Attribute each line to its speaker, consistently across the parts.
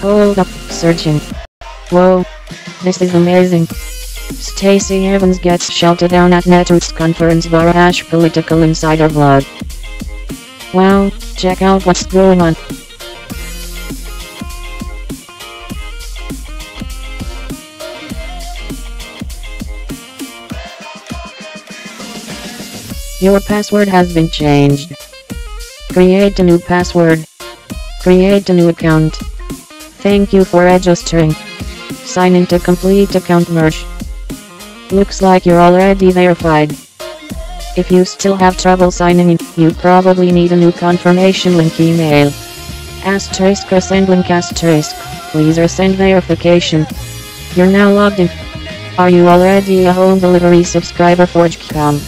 Speaker 1: Hold up, searching. Whoa, this is amazing. Stacey Evans gets shouted down at Network's conference / political insider blog. Wow, check out what's going on. Your password has been changed. Create a new password. Create a new account. Thank you for registering. Sign in to complete account merge. Looks like you're already verified. If you still have trouble signing in, you probably need a new confirmation link email. Asterisk resend link asterisk. Please resend verification. You're now logged in. Are you already a home delivery subscriber for JCOM?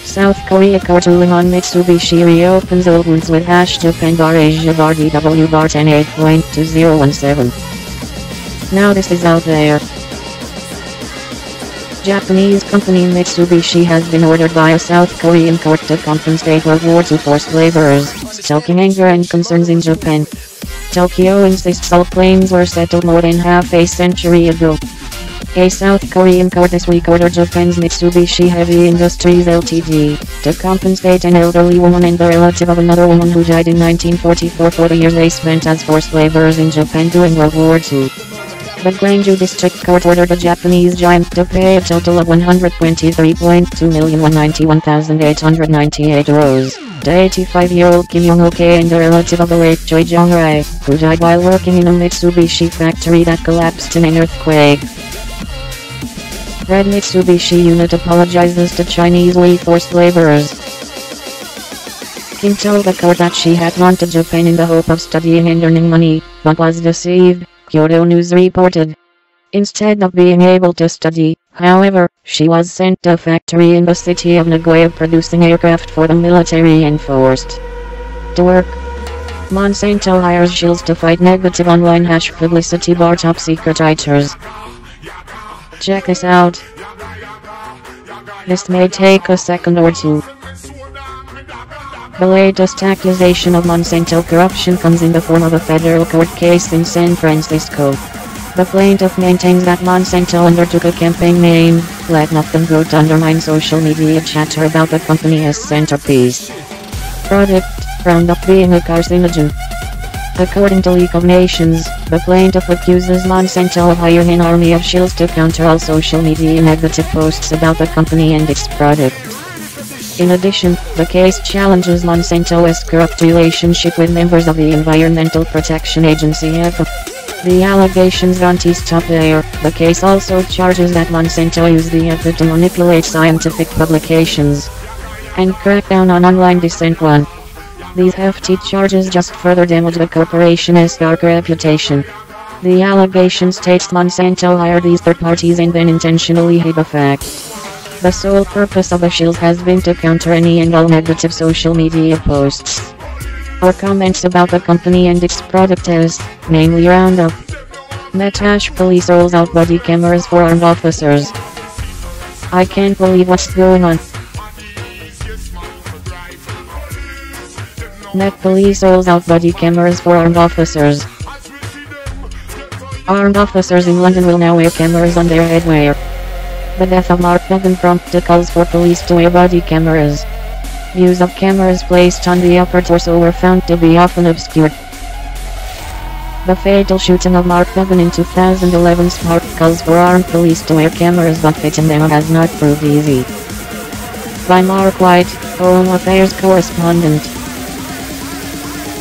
Speaker 1: South Korea court ruling on Mitsubishi reopens old wounds with #Japan Asia DW 108.2017. Now this is out there. Japanese company Mitsubishi has been ordered by a South Korean court to compensate World War II forced laborers, stoking anger and concerns in Japan. Tokyo insists all claims were settled more than half a century ago. A South Korean court this week ordered Japan's Mitsubishi Heavy Industries Ltd. to compensate an elderly woman and the relative of another woman who died in 1944 for the years they spent as forced laborers in Japan during World War II. The Gwangju District Court ordered the Japanese giant to pay a total of 123.2,191,898 euros to 85-year-old Kim Yong-ok and the relative of the late Choi Jong-rae, who died while working in a Mitsubishi factory that collapsed in an earthquake. Red Mitsubishi unit apologizes to Chinese forced laborers. Kim told the court that she had gone to Japan in the hope of studying and earning money, but was deceived, Kyodo News reported. Instead of being able to study, however, she was sent to a factory in the city of Nagoya producing aircraft for the military and forced to work. Monsanto hires shills to fight negative online #publicity / top secret writers. Check this out. This may take a second or two. The latest accusation of Monsanto corruption comes in the form of a federal court case in San Francisco. The plaintiff maintains that Monsanto undertook a campaign named, "Let Nothing Go," to undermine social media chatter about the company's centerpiece product, Roundup, being a carcinogen. According to League of Nations, the plaintiff accuses Monsanto of hiring an army of shills to counter all social media negative posts about the company and its product. In addition, the case challenges Monsanto's corrupt relationship with members of the Environmental Protection Agency (EPA). The allegations don't stop there. The case also charges that Monsanto used the EPA to manipulate scientific publications and crack down on online dissent. These hefty charges just further damage the corporation's dark reputation. The allegation states Monsanto hired these third parties and then intentionally hid the fact. The sole purpose of the shills has been to counter any and all negative social media posts or comments about the company and its product namely Roundup. MEETIS Police rolls out body cameras for armed officers. I can't believe what's going on. Met Police rolls out body cameras for armed officers. Armed officers in London will now wear cameras on their headwear. The death of Mark Levin prompted calls for police to wear body cameras. Views of cameras placed on the upper torso were found to be often obscured. The fatal shooting of Mark Levin in 2011 sparked calls for armed police to wear cameras, but fitting them has not proved easy. By Mark White, Home Affairs correspondent.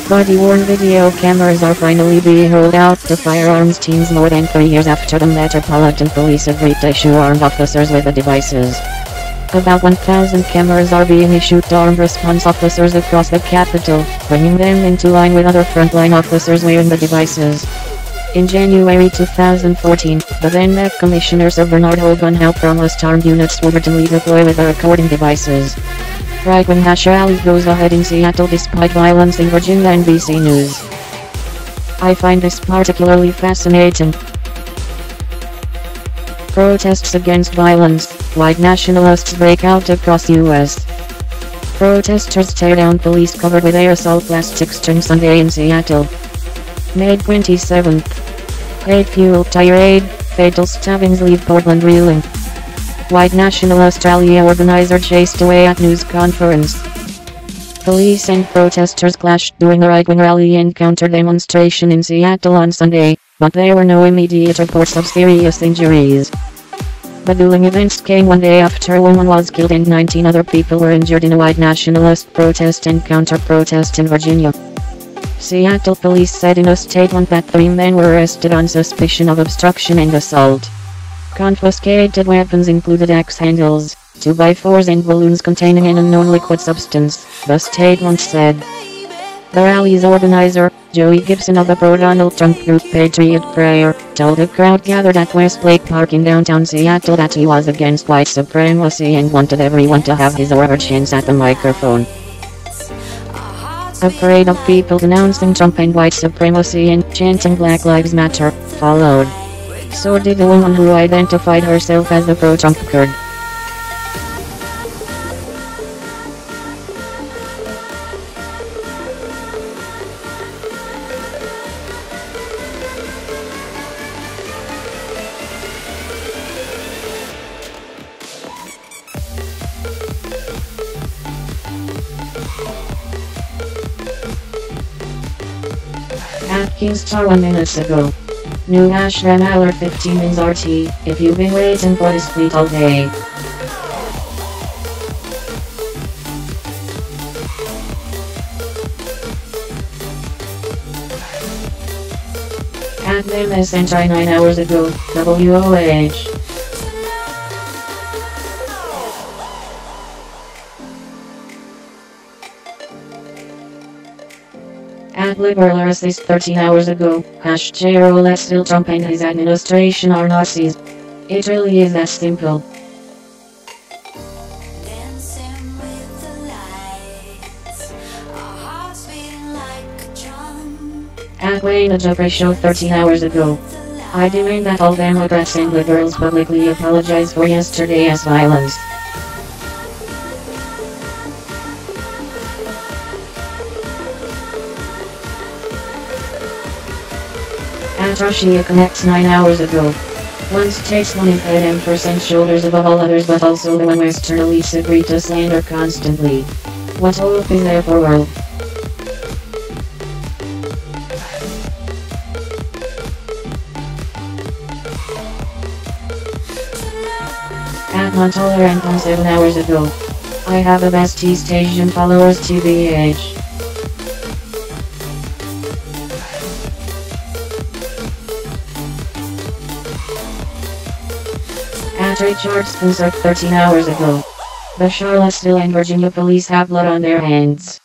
Speaker 1: Body-worn video cameras are finally being rolled out to firearms teams more than 3 years after the Metropolitan Police agreed to issue armed officers with the devices. About 1,000 cameras are being issued to armed response officers across the capital, bringing them into line with other frontline officers wearing the devices. In January 2014, the then Met Commissioner Sir Bernard Hogan helped promised armed units would routinely deploy with the recording devices. Right-wing rally goes ahead in Seattle despite violence in Virginia. NBC News. I find this particularly fascinating. Protests against violence, white nationalists break out across U.S. Protesters tear down police covered with aerosol plastics during Sunday in Seattle. May 27th. Hate-fueled tirade, fatal stabbings leave Portland reeling. White National Australia organizer chased away at news conference. Police and protesters clashed during a right-wing rally and counter-demonstration in Seattle on Sunday, but there were no immediate reports of serious injuries. The dueling events came one day after a woman was killed and 19 other people were injured in a white nationalist protest and counter-protest in Virginia. Seattle police said in a statement that 3 men were arrested on suspicion of obstruction and assault. Confiscated weapons included axe handles, 2x4s and balloons containing an unknown liquid substance, the statement said. The rally's organizer, Joey Gibson of the pro-Donald Trump group Patriot Prayer, told a crowd gathered at Westlake Park in downtown Seattle that he was against white supremacy and wanted everyone to have his or her chance at the microphone. A parade of people denouncing Trump and white supremacy and chanting Black Lives Matter followed. So did the woman who identified herself as the pro-Trump Kurd. Atkins star 1 minutes ago. New #ram alert 15 wins RT, if you've been waiting for this tweet all day. At MSNTI 9 hours ago, WOH. At Liberal Assist 13 hours ago, #JROLS still Trump and his administration are Nazis. It really is that simple. At Wayne Jeffrey Show 13 hours ago. I demand that all Democrats and liberals publicly apologize for yesterday's violence. At Russia Connects 9 hours ago. One statesman impaired M% shoulders above all others, but also the one Western elites agree to slander constantly. What hope is there for world? At Montolerant on 7 hours ago. I have the best East Asian followers TBH. At Richard Spencer 13 hours ago. The Charlottesville and Virginia police have blood on their hands.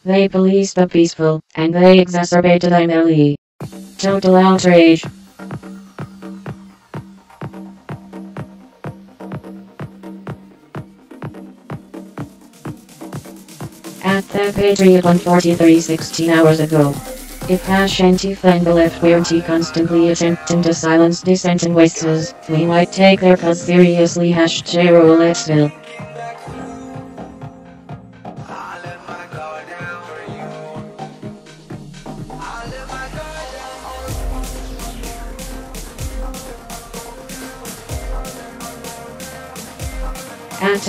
Speaker 1: They policed the peaceful, and they exacerbated MLE. Total outrage. At the Patriot on 43 16 hours ago. If Antifa and the left weren't constantly attempting to silence dissenting voices, we might take their cause seriously. #JROLSville.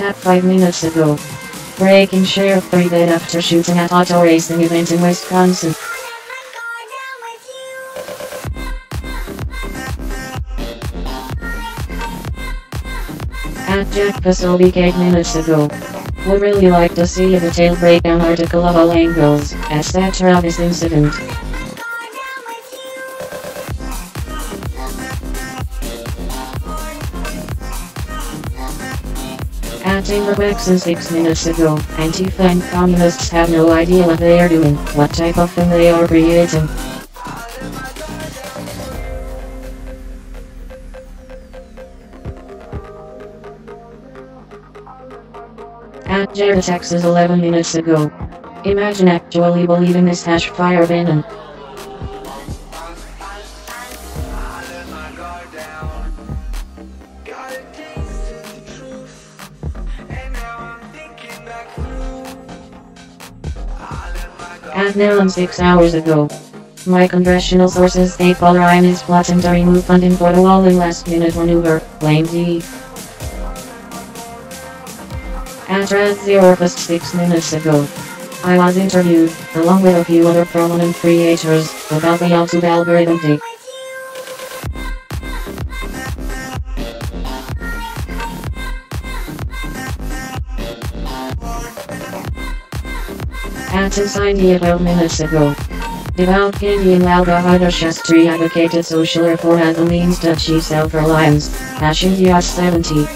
Speaker 1: At 5 minutes ago. Breaking Sheriff 3 dead after shooting at auto racing event in Wisconsin. At Jack Pasolbeek 8 minutes ago. Would really like to see a detailed breakdown article of all angles, etc. of this incident. At Timberwexen 6 minutes ago. Antifa and communists have no idea what they are doing, what type of thing they are creating. At Jared Texas 11 minutes ago. Imagine actually believing this #fire venom. At Nellen 6 hours ago. My congressional sources state Bahrain is plotting to remove funding for the wall in last-minute maneuver, blamed he. At Red Zero just 6 minutes ago, I was interviewed, along with a few other prominent creators, about the YouTube algorithm dig. At inside 12 minutes ago, devout Indian Lalbahadar Shastri advocated social reform as a means to achieve self-reliance, India 70.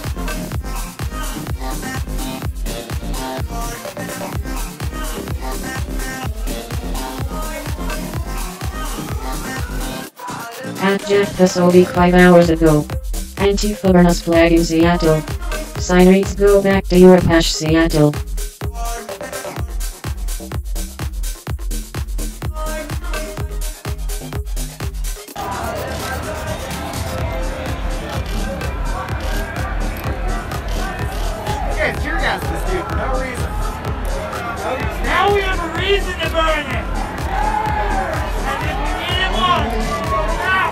Speaker 1: At Jeff Pasovic 5 hours ago, Antifa flag in Seattle. Sign reads go back to Europe Seattle.
Speaker 2: Now we have a reason to burn it! And if we didn't want it, now!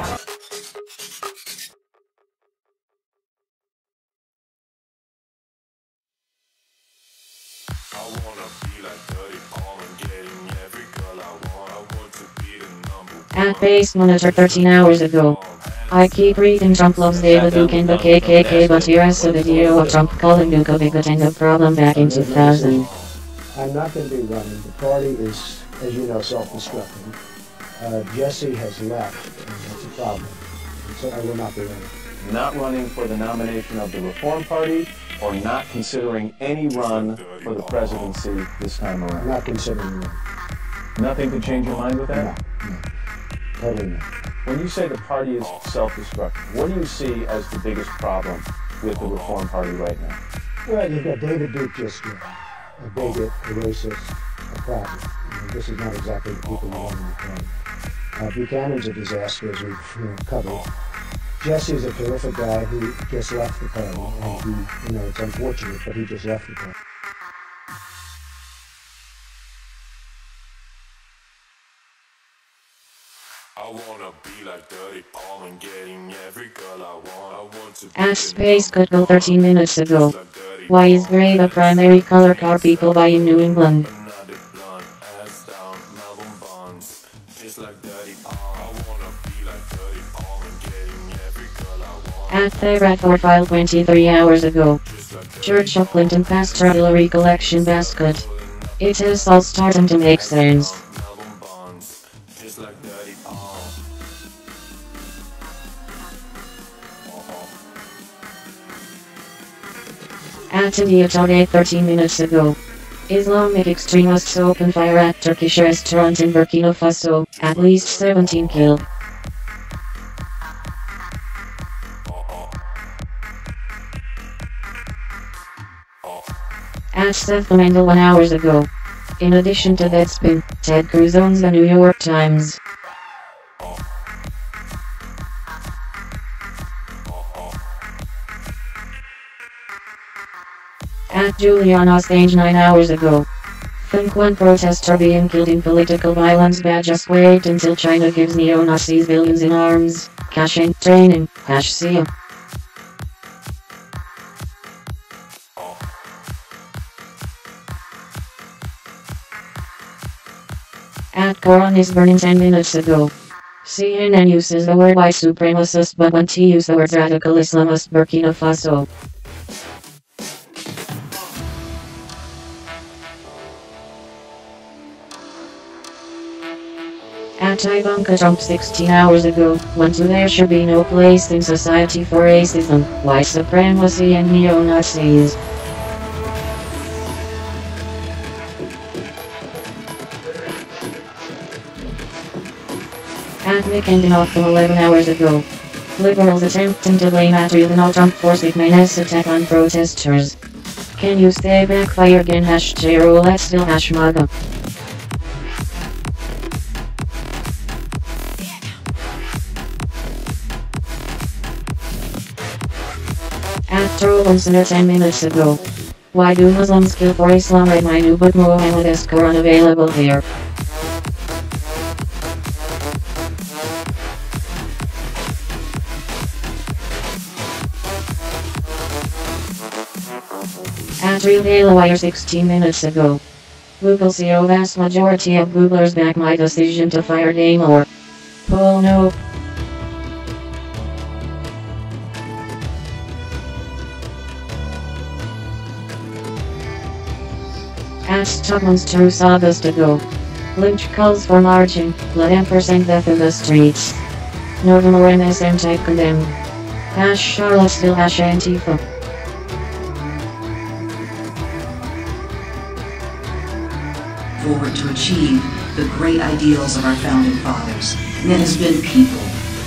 Speaker 3: I wanna be like Dirty Paul and getting every girl I want. I want to be the number.
Speaker 1: At Base Monitor 13 hours ago, I keep reading Trump loves David Duke and the KKK, but here is a video of Trump calling Duke a bigot and a problem back in 2000.
Speaker 4: I'm not going to be running. The party is, as you know, self-destructing. Jesse has left, and that's a problem. And so I will not be running.
Speaker 5: Not running for the nomination of the Reform Party, or not considering any run for the presidency this time around?
Speaker 4: Not considering running.
Speaker 5: Nothing to change your mind with that?
Speaker 4: No. Totally not.
Speaker 5: When you say the party is self-destructive, what do you see as the biggest problem with the Reform Party right now?
Speaker 4: Well, you've got David Duke just a bigot, a racist, a problem. I mean, this is not exactly the people you want in the party. Buchanan's a disaster, as we've covered. Jesse's a terrific guy who just left the party, and he, it's unfortunate, but he just left the party.
Speaker 3: I wanna be like Dirty Paul and getting every girl I want. I want to be
Speaker 1: At Space could go 13 minutes ago. Why is grey the primary color car people buy in New England? At the Bradford file 23 hours ago, Church of Clinton Pastor Hillary collection basket. It is all starting to make sense. At India today 13 minutes ago, Islamic extremists open fire at Turkish restaurant in Burkina Faso, at least 17 killed. At Seth Mendel 1 hour ago. In addition to Deadspin, Ted Cruz owns the New York Times. At Julian Assange 9 hours ago. Think one protester being killed in political violence, but just wait until China gives neo-Nazis billions in arms, cash and training, #CM. At Quran is burning 10 minutes ago. CNN uses the word white supremacist but won't use the word radical Islamist Burkina Faso. At Ivanka Trump 16 hours ago, there should be no place in society for racism, white supremacy and neo-Nazis. At Nick Endinoff 11 hours ago. Liberals attempting to blame Donald Trump for Sigma's attack on protesters. Can you stay backfire again #J-Roll at still #MAGA. At Trollenson 10 minutes ago. Why do Muslims kill for Islam? Read my new book Muhammad is Quran available here. At Real Daily Wire 16 minutes ago. Google CEO vast majority of Googlers back my decision to fire Damore. Poll no. At Tubman's 2 August ago. Lynch calls for marching, let ampersand death in the streets. Northern MSM type condemned. Charlottesville Antifa.
Speaker 6: Forward to achieve the great ideals of our founding fathers. And it has been people,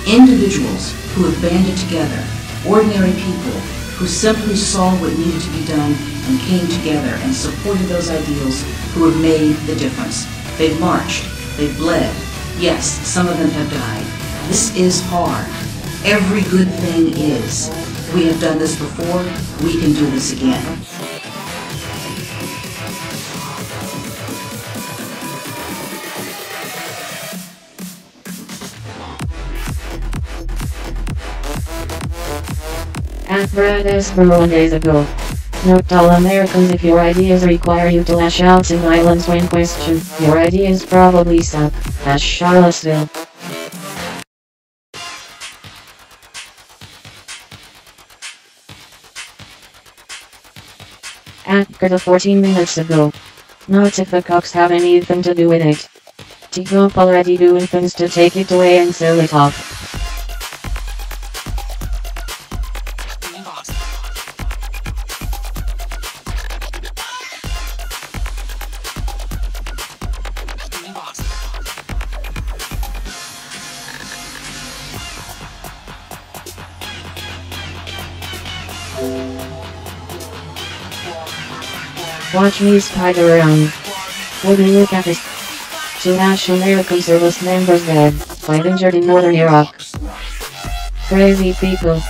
Speaker 6: individuals who have banded together, ordinary people who simply saw what needed to be done and came together and supported those ideals who have made the difference. They've marched, they've bled. Yes, some of them have died. This is hard. Every good thing is. We have done this before, we can do this again.
Speaker 1: At Brad Esborough days ago. Note all Americans, if your ideas require you to lash out in violence when questioned, your ideas probably suck. Charlottesville. At Greta 14 minutes ago. Not if the cocks have anything to do with it. T-Gop already doing things to take it away and sell it off. Watch me spider around. Would you look at this? 2 National American Service members dead, 5 injured in northern Iraq. Crazy people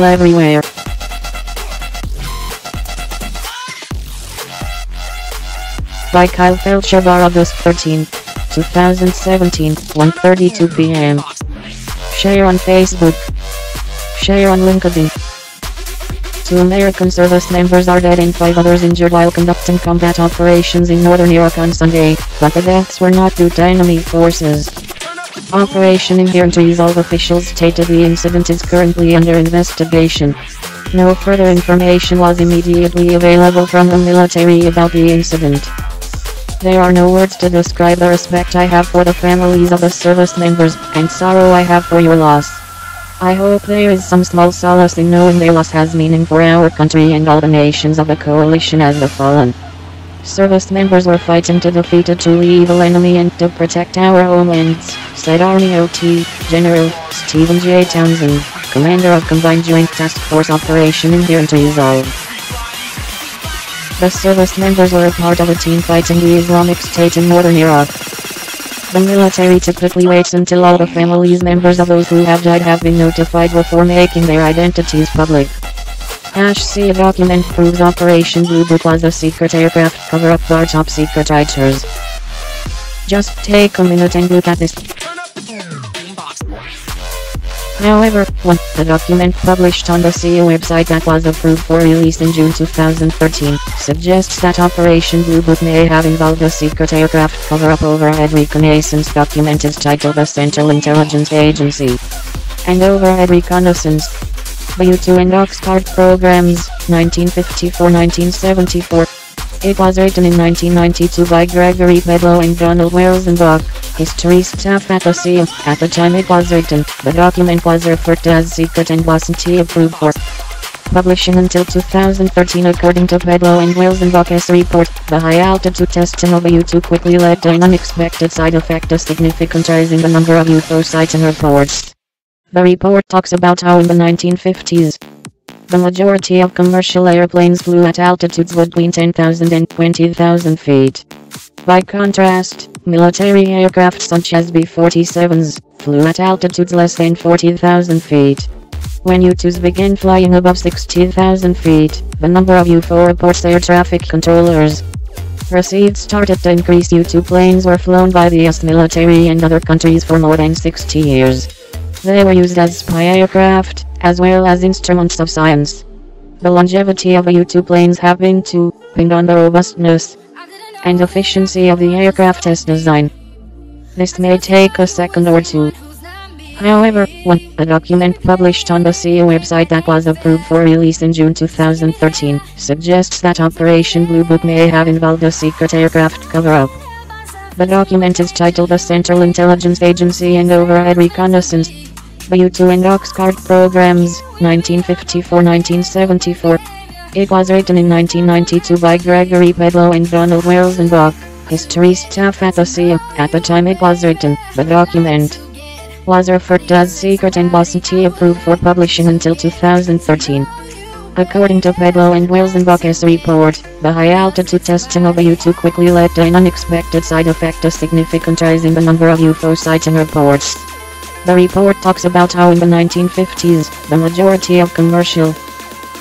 Speaker 1: everywhere. By Kyle Felchabar, August 13, 2017, 1:32 p.m. Share on Facebook. Share on LinkedIn. 2 American service members are dead and 5 others injured while conducting combat operations in northern Iraq on Sunday, but the deaths were not due to enemy forces. Operation Inherent Resolve officials stated the incident is currently under investigation. No further information was immediately available from the military about the incident. There are no words to describe the respect I have for the families of the service members, and sorrow I have for your loss. I hope there is some small solace in knowing their loss has meaning for our country and all the nations of the coalition as the fallen. Service members were fighting to defeat a truly evil enemy and to protect our homelands, said Army OT General Stephen J. Townsend, commander of Combined Joint Task Force Operation Inherent Resolve. The service members were a part of a team fighting the Islamic State in northern Iraq. The military typically waits until all the families members of those who have died have been notified before making their identities public. See a document proves Operation Blue Book was a secret aircraft cover-up by top secret writers. Just take a minute and look at this. However, the document published on the CIA website that was approved for release in June 2013 suggests that Operation Blue Book may have involved a secret aircraft cover-up overhead reconnaissance document is titled the Central Intelligence Agency. And overhead reconnaissance. The U-2 and Oxford programs, 1954-1974. It was written in 1992 by Gregory Bedlow and Donald Welsenbach, history staff at the CIA. At the time it was written, the document was referred to as secret and wasn't approved for publishing until 2013 according to Bedlow and Welsenbach's report. The high-altitude testing of the U-2 quickly led to an unexpected side effect, a significant rise in the number of UFO sighting reports. The report talks about how in the 1950s, the majority of commercial airplanes flew at altitudes between 10,000 and 20,000 feet. By contrast, military aircraft such as B-47s flew at altitudes less than 40,000 feet. When U-2s began flying above 60,000 feet, the number of UFO reports air traffic controllers received started to increase. U-2 planes were flown by the US military and other countries for more than 60 years. They were used as spy aircraft, as well as instruments of science. The longevity of the U-2 planes have been depend on the robustness and efficiency of the aircraft test design. This may take a second or two. However, a document published on the CA website that was approved for release in June 2013 suggests that Operation Blue Book may have involved a secret aircraft cover-up. The document is titled The Central Intelligence Agency and Overhead Reconnaissance, the U-2 and Oxcart Programs, 1954-1974. It was written in 1992 by Gregory Pedlow and Donald Welsenbach, history staff at the CIA. At the time it was written, the document was referred to as secret and wasn't approved for publishing until 2013. According to Pedlow and Welsenbach's report, the high-altitude testing of the U-2 quickly led to an unexpected side effect, a significant rise in the number of UFO sighting reports. The report talks about how in the 1950s, the majority of commercial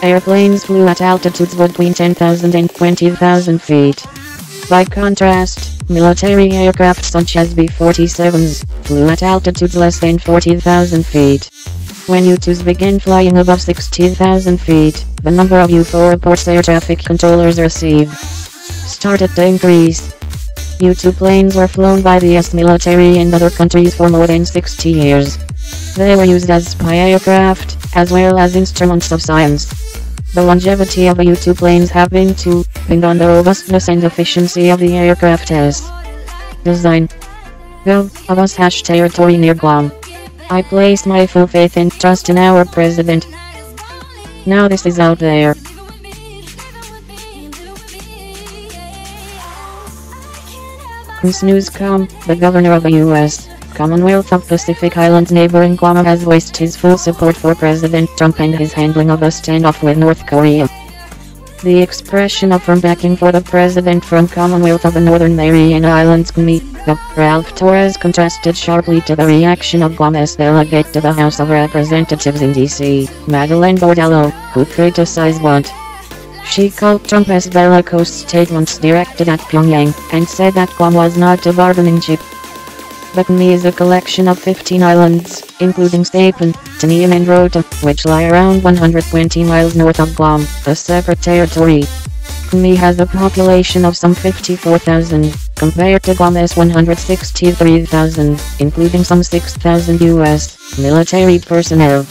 Speaker 1: airplanes flew at altitudes between 10,000 and 20,000 feet. By contrast, military aircraft such as B-47s flew at altitudes less than 40,000 feet. When U-2s began flying above 60,000 feet, the number of UFO reports air traffic controllers received started to increase. U-2 planes were flown by the US military and other countries for more than 60 years. They were used as spy aircraft, as well as instruments of science. The longevity of the U-2 planes have been depend on the robustness and efficiency of the aircraft test design. Gov. territory near Guam. I place my full faith and trust in our president. Now this is out there. News.com, the governor of the U.S. Commonwealth of Pacific Islands neighboring Guam has voiced his full support for President Trump and his handling of the standoff with North Korea. The expression of firm backing for the president from Commonwealth of the Northern Mariana Islands Ralph Torres contrasted sharply to the reaction of Guam's delegate to the House of Representatives in D.C., Madeleine Bordallo, who criticized what she called Trump's bellicose statements directed at Pyongyang, and said that Guam was not a bargaining chip. But Guam is a collection of 15 islands, including Stapen, Tinian and Rota, which lie around 120 miles north of Guam, a separate territory. Guam has a population of some 54,000, compared to Guam's 163,000, including some 6,000 U.S. military personnel.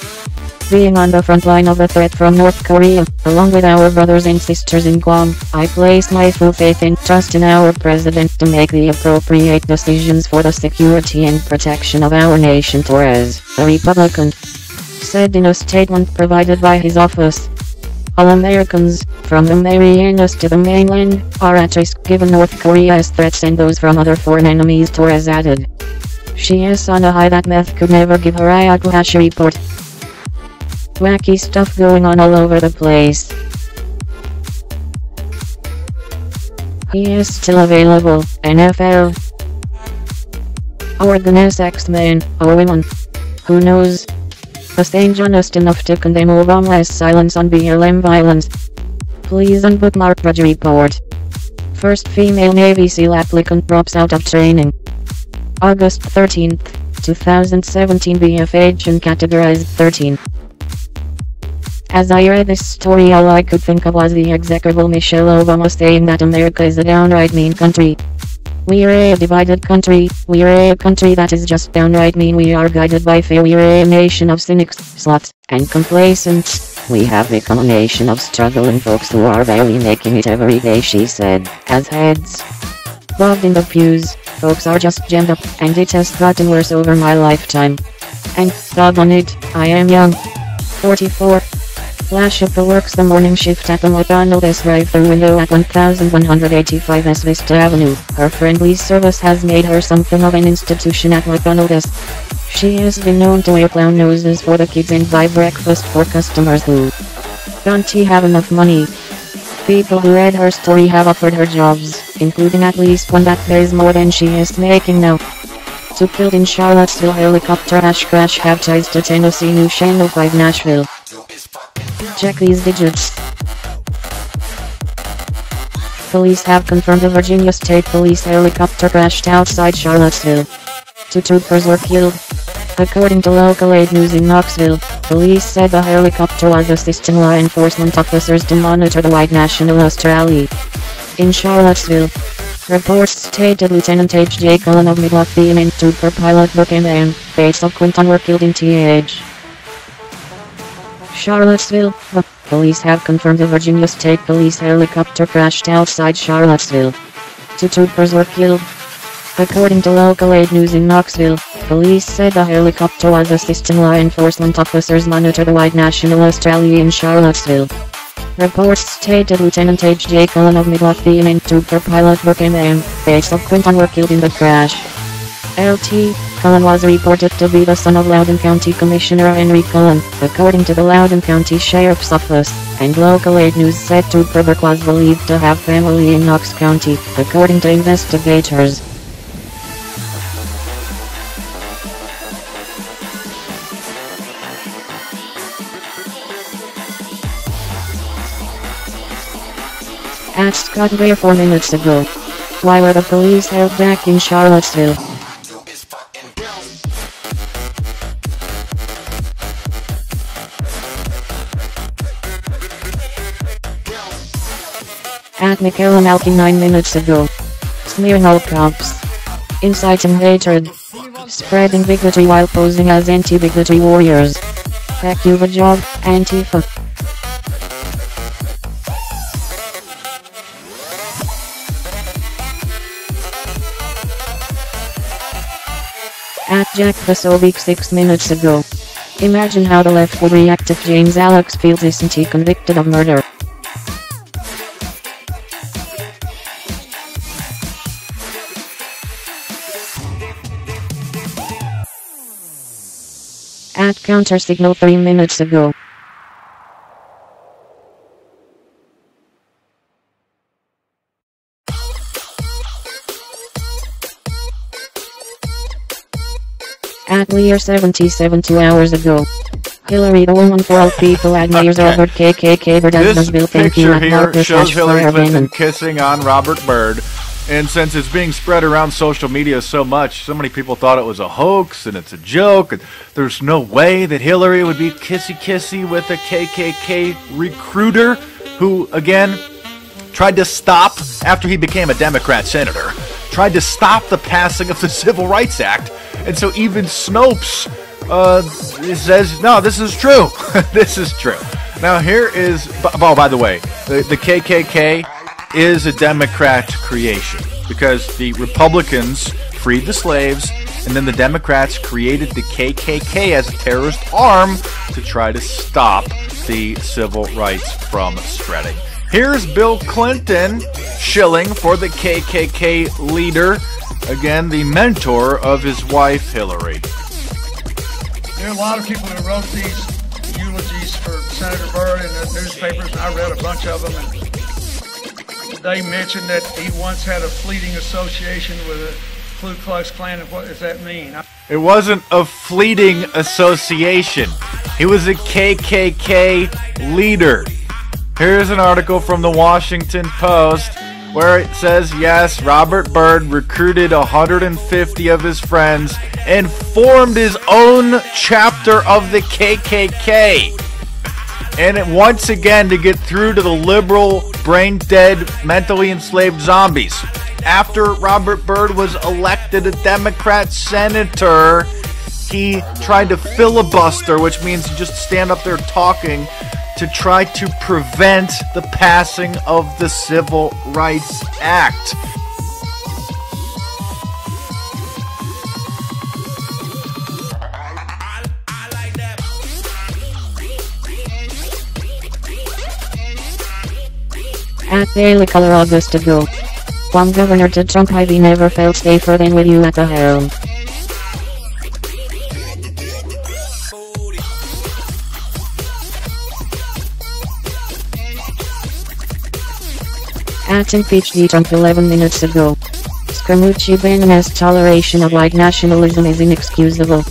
Speaker 1: Being on the front line of the threat from North Korea, along with our brothers and sisters in Guam, I place my full faith and trust in our president to make the appropriate decisions for the security and protection of our nation. Torres, a Republican, said in a statement provided by his office. All Americans, from the Marianas to the mainland, are at risk given North Korea's threats and those from other foreign enemies, Torres added. She is on a high that meth could never give her, Ayahuasca report. Wacky stuff going on all over the place. He is still available, NFL. Organize X-Men, or women. Who knows? But ain't honest enough to condemn Obama's silence on BLM violence. Please unbookmark Drudge Report. First female Navy SEAL applicant drops out of training. August 13, 2017 BFH categorized 13. As I read this story, all I could think of was the execrable Michelle Obama saying that America is a downright mean country. We're a divided country, we're a country that is just downright mean, we are guided by fear, we're a nation of cynics, sloths, and complacent. We have become a nation of struggling folks who are barely making it every day, she said, as heads bobbed in the pews. Folks are just jammed up, and it has gotten worse over my lifetime. And, doggone it, I am young. 44. Lashapa works the morning shift at the McDonald's drive-thru window at 1185 S Vista Avenue. Her friendly service has made her something of an institution at McDonald's. She has been known to wear clown noses for the kids and buy breakfast for customers who don't have enough money. People who read her story have offered her jobs, including at least one that pays more than she is making now. Two killed in Charlottesville helicopter crash have ties to Tennessee News Channel 5 Nashville. Check these digits. Police have confirmed a Virginia State Police helicopter crashed outside Charlottesville. 2 troopers were killed, according to local aid news in Knoxville. Police said the helicopter was assisting law enforcement officers to monitor the white nationalist rally in Charlottesville. Reports stated Lieutenant H.J. Cullen of Midlothian and Trooper Pilot Buchanan, base of Quinton were killed in T.H. Charlottesville. The police have confirmed the Virginia State Police helicopter crashed outside Charlottesville. 2 troopers were killed. According to local aid news in Knoxville, police said the helicopter was assisting law enforcement officers monitor the white nationalist rally in Charlottesville. Reports stated Lieutenant H.J. Cullen of Midlothian and Trooper Pilot Buchanan, base of Quinton were killed in the crash. Lt. Cullen was reported to be the son of Loudoun County Commissioner Henry Cullen, according to the Loudoun County Sheriff's Office, and local aid news said Trooper Burke was believed to have family in Knox County, according to investigators. At Scottsdale 4 minutes ago. Why were the police held back in Charlottesville? At Michaelamalkin 9 minutes ago. Smearing all cops. Inciting hatred. Spreading bigotry while posing as anti-bigotry warriors. Heck you the job, Antifa. At Jack Pasovic 6 minutes ago. Imagine how the left would react if James Alex Fields isn't he convicted of murder. At Counter Signal 3 minutes ago. At Lear 77 2 hours ago. Hillary the woman for all people at Mayor's Robert KKK
Speaker 7: This picture here shows Hillary Clinton kissing on Robert Byrd, and since it's being spread around social media so much, so many people thought it was a hoax and it's a joke, and there's no way that Hillary would be kissy-kissy with a KKK recruiter who, again, tried to stop, after he became a Democrat senator, tried to stop the passing of the Civil Rights Act. And so even Snopes says, no, this is true. This is true. Now here is, oh, by the way, the KKK is a Democrat creation because the Republicans freed the slaves and then the Democrats created the KKK as a terrorist arm to try to stop the civil rights from spreading. Here's Bill Clinton shilling for the KKK leader, again, the mentor of his wife, Hillary.
Speaker 8: There are a lot of people who wrote these eulogies for Senator Byrd in the newspapers, and I read a bunch of them, and they mentioned that he once had a fleeting association with the Ku Klux Klan. And what does that mean?
Speaker 7: It wasn't a fleeting association. He was a KKK leader. Here's an article from the Washington Post where it says, yes, Robert Byrd recruited 150 of his friends and formed his own chapter of the KKK. And once again, to get through to the liberal, brain-dead, mentally enslaved zombies. After Robert Byrd was elected a Democrat senator, he tried to filibuster, which means you just stand up there talking, to try to prevent the passing of the Civil Rights Act.
Speaker 1: At Daily Color August ago. From Governor to Trump, I've never felt safer than with you at the helm. At impeach Trump 11 minutes ago. Scaramucci Banana's toleration of white nationalism is inexcusable.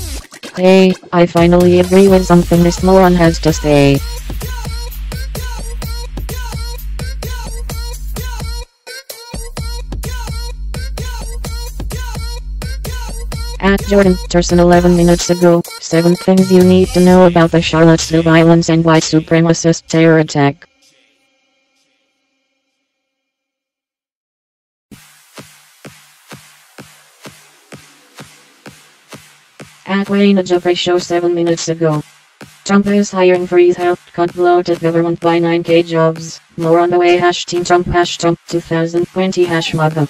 Speaker 1: Hey, I finally agree with something this moron has to say. At Jordan Turson 11 minutes ago, 7 things you need to know about the Charlottesville violence and white supremacist terror attack. At Wayne Jeffrey show 7 minutes ago. Trump is hiring freeze help cut bloated government by 9k jobs. More on the way. Team Trump #Trump 2020 #MAGA.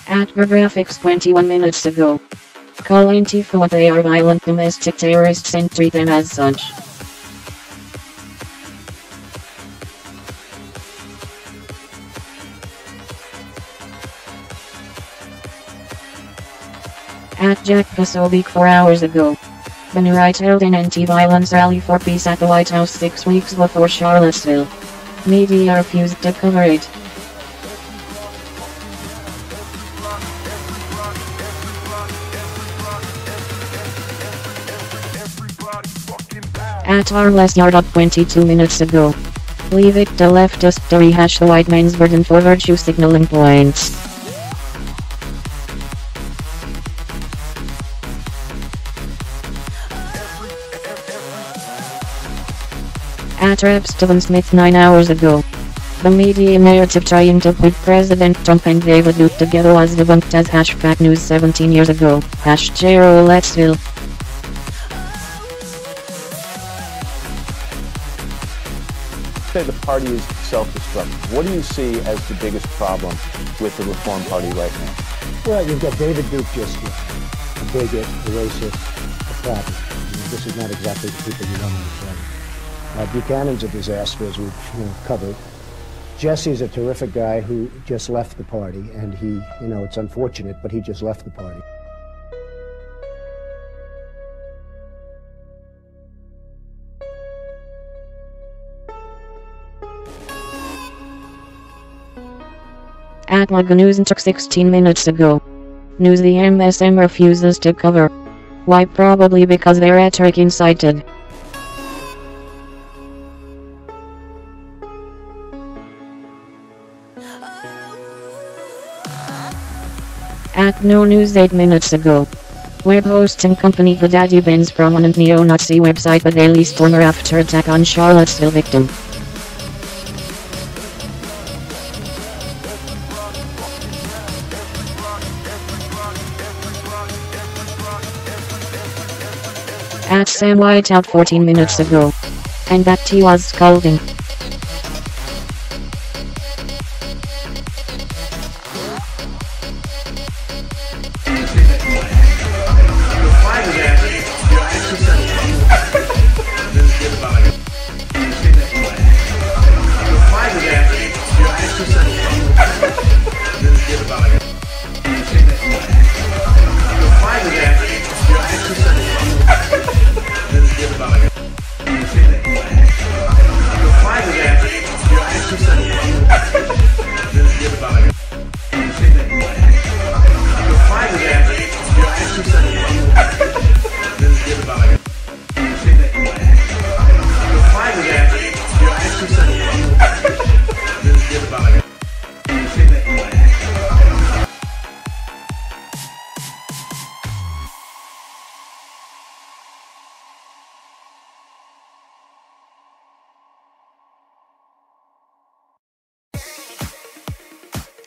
Speaker 1: At Graphics 21 minutes ago. Call Antifa what they are, violent domestic terrorists, and treat them as such. At Jack Posobiec 4 hours ago. The new right held an anti-violence rally for peace at the White House 6 weeks before Charlottesville. Media refused to cover it. At Arles Yard up 22 minutes ago. Leave it to leftist to rehash the white man's burden for virtue signaling points. At Rep Stephen Smith 9 hours ago. The media narrative trying to put President Trump and David Duke together was debunked as #fake news 17 years ago. #Charlottesville.
Speaker 5: Say the party is self-destructive. What do you see as the biggest problem with the Reform Party right now?
Speaker 4: Well, you've got David Duke just here, a bigot, a racist, a problem. This is not exactly the people you want in the party. Buchanan's a disaster, as we've covered. Jesse's a terrific guy who just left the party, and he, it's unfortunate, but he just left the party.
Speaker 1: At MAGA News took 16 minutes ago. News the MSM refuses to cover. Why? Probably because their rhetoric incited. At No News 8 minutes ago. Web hosting company The Daddy Ben's prominent neo-Nazi website The Daily Stormer after attack on Charlottesville victim. At Sam Whiteout 14 minutes ago. And that tea was scalding.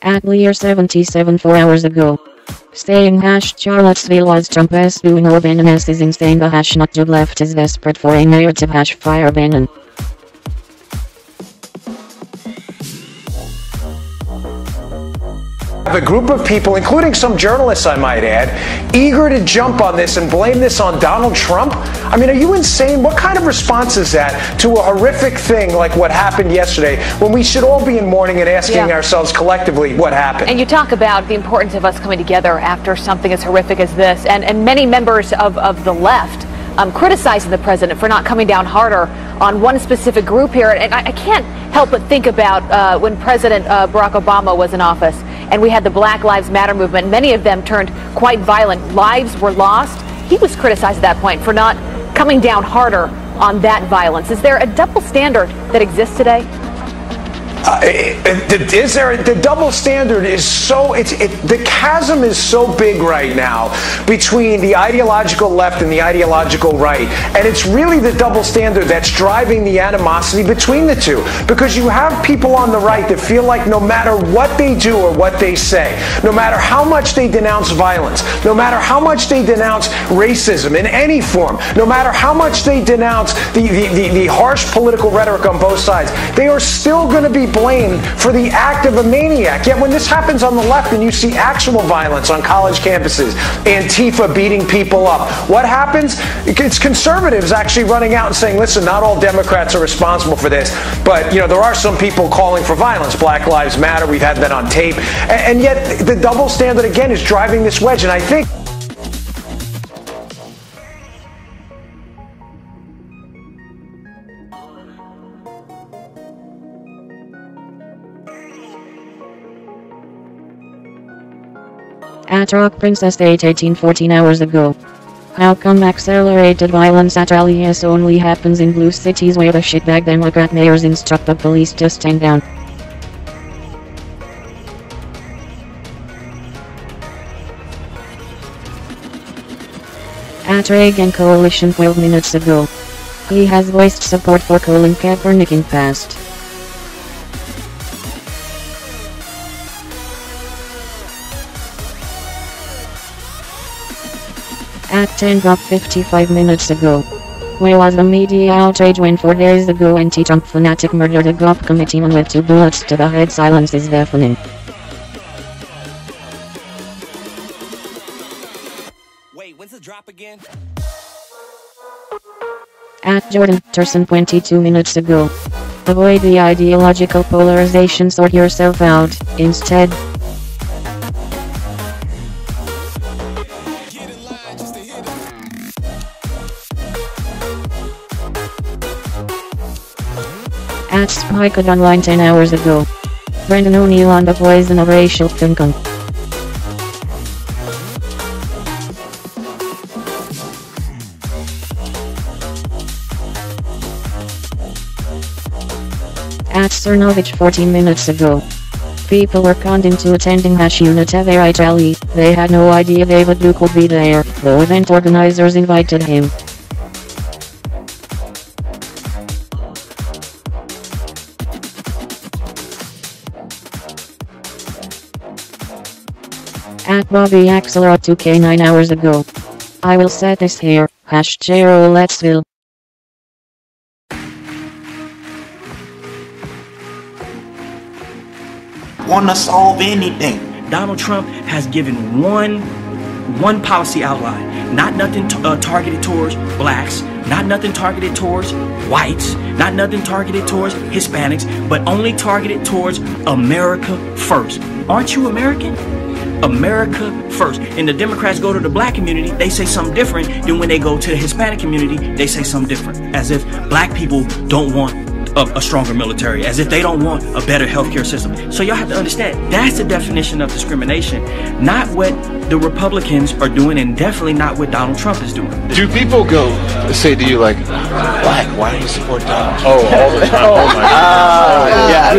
Speaker 1: At Lear 77 4 hours ago. Staying #Charlottesville was Trump's doing or Bannon's is insane. The not job left is desperate for a narrative #fire Bannon.
Speaker 9: A group of people, including some journalists I might add, eager to jump on this and blame this on Donald Trump? I mean, are you insane? What kind of response is that to a horrific thing like what happened yesterday, when we should all be in mourning and asking ourselves collectively what happened?
Speaker 10: And you talk about the importance of us coming together after something as horrific as this, and many members of the left criticizing the president for not coming down harder on one specific group here. And I can't help but think about when President Barack Obama was in office, and we had the Black Lives Matter movement. Many of them turned quite violent. Lives were lost. He was criticized at that point for not coming down harder on that violence. Is there a double standard that exists today?
Speaker 9: The double standard is so, the chasm is so big right now between the ideological left and the ideological right, and it's really the double standard that's driving the animosity between the two, because you have people on the right that feel like no matter what they do or what they say, no matter how much they denounce violence, no matter how much they denounce racism in any form, no matter how much they denounce the harsh political rhetoric on both sides, they are still going to be blamed for the act of a maniac. Yet when this happens on the left and you see actual violence on college campuses, Antifa beating people up, what happens? It's conservatives actually running out and saying, listen, not all Democrats are responsible for this, but there are some people calling for violence. Black Lives Matter, we've had that on tape. And yet the double standard again is driving this wedge, and I think
Speaker 1: At Rock Princess State 1814 hours ago. How come accelerated violence at rallies only happens in blue cities where the shitbag Democrat mayors instruct the police to stand down? At Reagan Coalition 12 minutes ago. He has voiced support for Colin Kaepernick in past. At 10:55 minutes ago. Where was the media outrage when 4 days ago anti-Trump fanatic murdered a GOP committeeman with 2 bullets to the head? Silence is deafening.
Speaker 11: Wait, when's the drop again?
Speaker 1: At Jordan Turson 22 minutes ago. Avoid the ideological polarization, sort yourself out, instead. At Spike Online 10 hours ago. Brendan O'Neill on the poison of racial thinking. At Cernovich 14 minutes ago. People were conned into attending Unite right rally. They had no idea David Duke would be there. The event organizers invited him. At Bobby Axelrod 2K 9 hours ago. I will set this here, #Let'sville.
Speaker 12: Want to solve anything. Donald Trump has given one policy outline, not nothing targeted towards blacks, not nothing targeted towards whites, not nothing targeted towards Hispanics, but only targeted towards America first. Aren't you American? America first. And the Democrats go to the black community, they say something different than when they go to the Hispanic community, they say something different. As if black people don't want a stronger military, as if they don't want a better healthcare system. So y'all have to understand, that's the definition of discrimination, not what the Republicans are doing, and definitely not what Donald Trump is doing.
Speaker 13: Do people go say to you like, black, why do you support Donald Trump?
Speaker 14: Oh, all the time. Oh my God.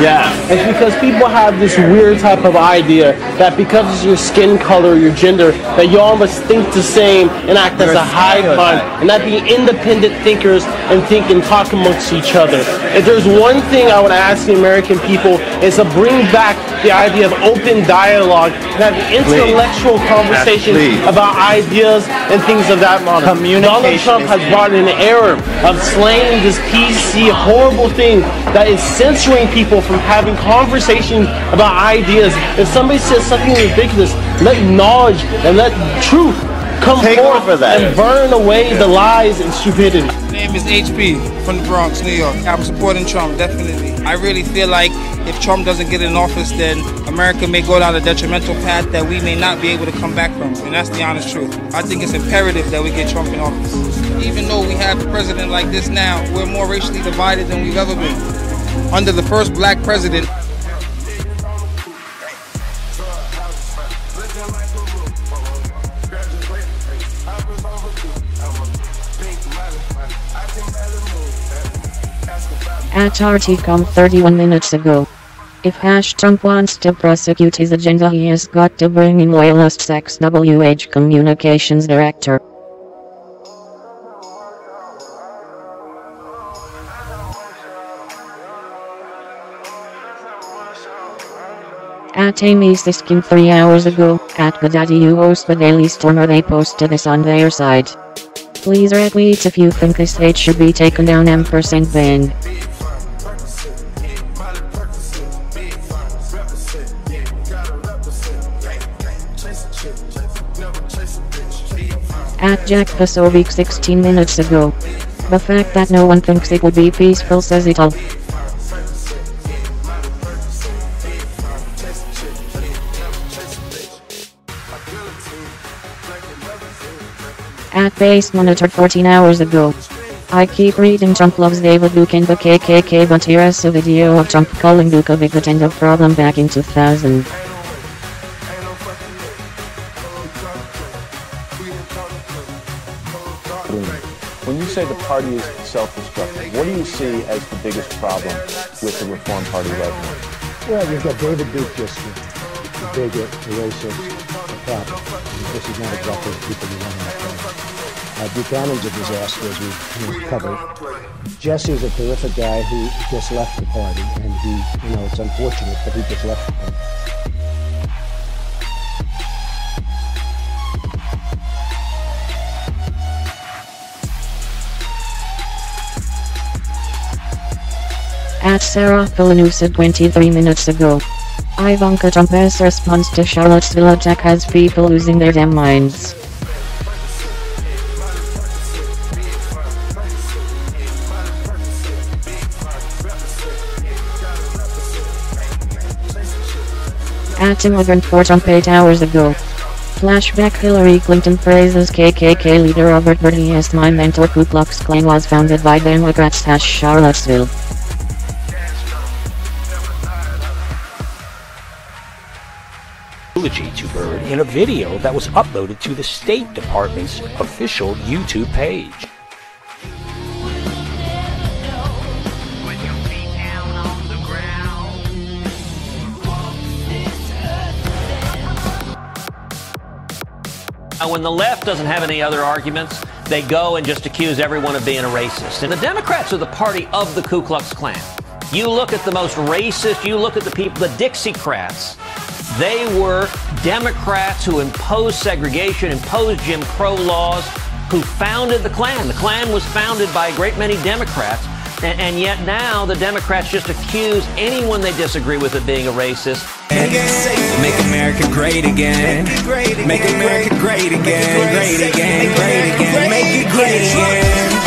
Speaker 13: Yeah.
Speaker 14: It's because people have this weird type of idea that because of your skin color, your gender, that you all must think the same and act as a hive mind, and not be independent thinkers and think and talk amongst each other. If there's one thing I would ask the American people is to bring back the idea of open dialogue and have intellectual conversations about ideas and things of that matter. Donald Trump has brought an era of slaying this PC horrible thing that is censoring people from having conversations about ideas. If somebody says something ridiculous, let knowledge and let truth come forth and burn away the lies and stupidity.
Speaker 15: My name is HP from the Bronx, New York. I'm supporting Trump, definitely. I really feel like if Trump doesn't get in office, then America may go down a detrimental path that we may not be able to come back from. And that's the honest truth. I think it's imperative that we get Trump in office. Even though we have a president like this now, we're more racially divided than we've ever been. Under the first black president,
Speaker 1: At RTCOM 31 minutes ago. If Trump wants to prosecute his agenda, he has got to bring in loyalists ex-WH Communications Director. At MEETIS Shapiro 3 hours ago, at Godaddy host the Daily Stormer, they posted this on their site. Please retweet if you think this hate should be taken down. %bang. At Jack Pasovic 16 minutes ago. The fact that no one thinks it would be peaceful says it all. At Base Monitor 14 hours ago. I keep reading Trump loves David Duke and the KKK, but here's a video of Trump calling Duke a bigot and a problem back in 2000.
Speaker 5: When you say the party is self-destructive, what do you see as the biggest problem with the Reform Party right now?
Speaker 4: Well, you've got David Duke just a bigot, a racist, a prophet. This is not exactly the people you want in the party. Buchanan's a disaster, as we've covered. Jesse's a terrific guy who just left the party, and it's unfortunate, but he just left the party.
Speaker 1: At Sarah Palanusa 23 minutes ago. Ivanka Trump's response to Charlottesville attack has people losing their damn minds. At Immigrant for Trump 8 hours ago. Flashback: Hillary Clinton praises KKK leader Robert Byrd. He asked my mentor Ku Klux Klan was founded by Democrats. Charlottesville.
Speaker 16: Eulogy to Byrd in a video that was uploaded to the State Department's official YouTube page.
Speaker 17: When the left doesn't have any other arguments, they go and just accuse everyone of being a racist. And the Democrats are the party of the Ku Klux Klan. You look at the most racist, you look at the people, the Dixiecrats. They were Democrats who imposed segregation, imposed Jim Crow laws, who founded the Klan. The Klan was founded by a great many Democrats, and yet now the Democrats just accuse anyone they disagree with of being a racist.
Speaker 18: Make America great again. Make America great again. Great again. Great again. Make it great again.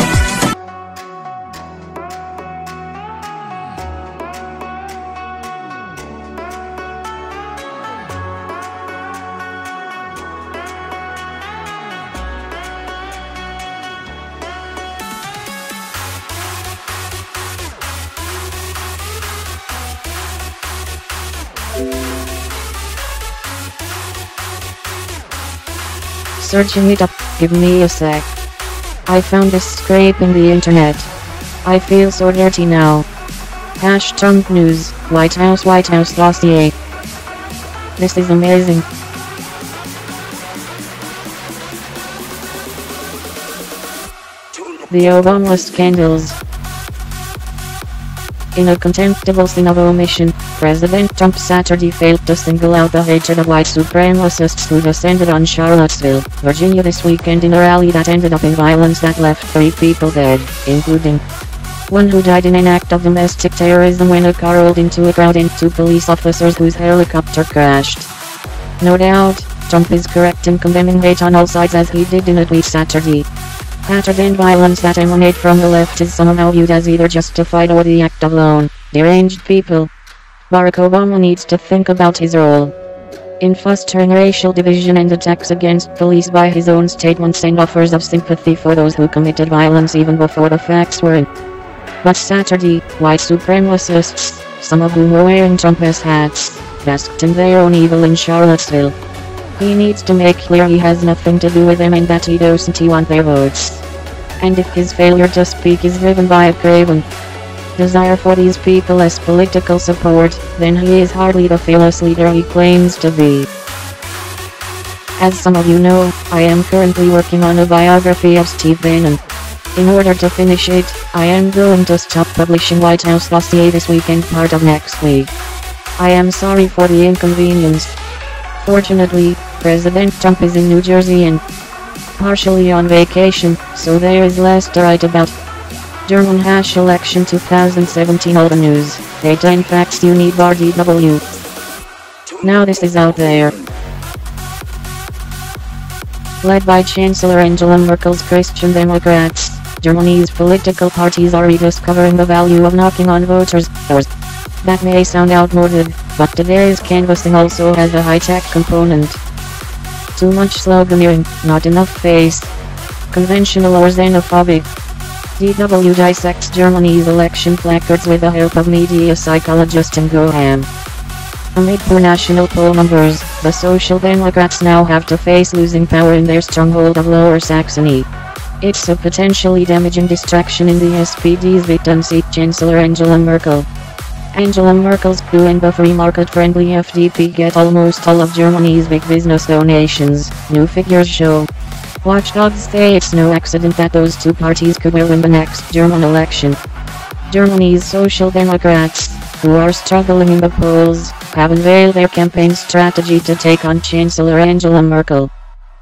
Speaker 1: Searching it up, give me a sec. I found this scraping the internet. I feel so dirty now. Trump news, White House dossier. This is amazing. The Obama scandals. In a contemptible sin of omission, President Trump Saturday failed to single out the hatred of white supremacists who descended on Charlottesville, Virginia this weekend in a rally that ended up in violence that left 3 people dead, including one who died in an act of domestic terrorism when a car rolled into a crowd and 2 police officers whose helicopter crashed. No doubt, Trump is correct in condemning hate on all sides, as he did in a tweet Saturday. Hatred and violence that emanate from the left is somehow viewed as either justified or the act of lone, deranged people. Barack Obama needs to think about his role in fostering racial division and attacks against police by his own statements and offers of sympathy for those who committed violence even before the facts were in. But Saturday, white supremacists, some of whom were wearing Trumpist hats, basked in their own evil in Charlottesville. He needs to make clear he has nothing to do with them and that he doesn't want their votes. And if his failure to speak is driven by a craven desire for these people as political support, then he is hardly the fearless leader he claims to be. As some of you know, I am currently working on a biography of Steve Bannon. In order to finish it, I am going to stop publishing White House dossier this week and part of next week. I am sorry for the inconvenience. Fortunately, President Trump is in New Jersey and partially on vacation, so there is less to write about. German #election 2017 all the news, data and facts you need bar DW. Now this is out there. Led by Chancellor Angela Merkel's Christian Democrats, Germany's political parties are rediscovering the value of knocking on voters' doors. That may sound outmoded, but today's canvassing also has a high-tech component. Too much sloganeering, not enough face. Conventional or xenophobic. DW dissects Germany's election placards with the help of media psychologist and Goham. Amid poor national poll numbers, the Social Democrats now have to face losing power in their stronghold of Lower Saxony. It's a potentially damaging distraction in the SPD's victim seat Chancellor Angela Merkel. Angela Merkel's coup and the free market-friendly FDP get almost all of Germany's big business donations, new figures show. Watchdogs say it's no accident that those two parties could win the next German election. Germany's Social Democrats, who are struggling in the polls, have unveiled their campaign strategy to take on Chancellor Angela Merkel.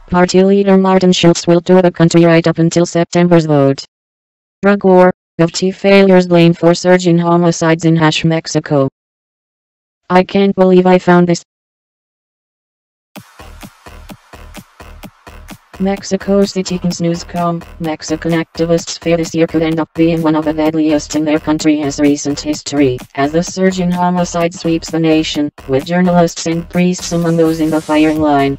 Speaker 1: Party leader Martin Schulz will tour the country right up until September's vote. Drug war, GovT failures blamed for surge in homicides in Mexico. I can't believe I found this. Mexico City News.com, Mexican activists fear this year could end up being one of the deadliest in their country's recent history, as the surge in homicide sweeps the nation, with journalists and priests among those in the firing line.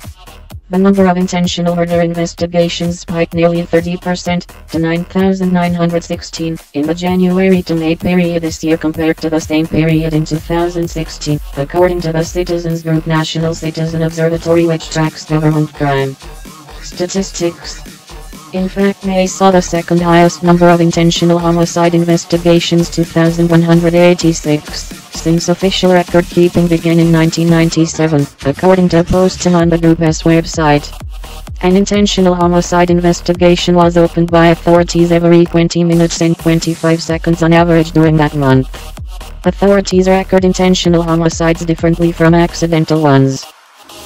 Speaker 1: The number of intentional murder investigations spiked nearly 30% to 9,916 in the January to May period this year compared to the same period in 2016, according to the citizens group National Citizen Observatory, which tracks government crime statistics. In fact, May saw the second highest number of intentional homicide investigations, 2,186, since official record-keeping began in 1997, according to posting on the group's website. An intentional homicide investigation was opened by authorities every 20 minutes and 25 seconds on average during that month. Authorities record intentional homicides differently from accidental ones.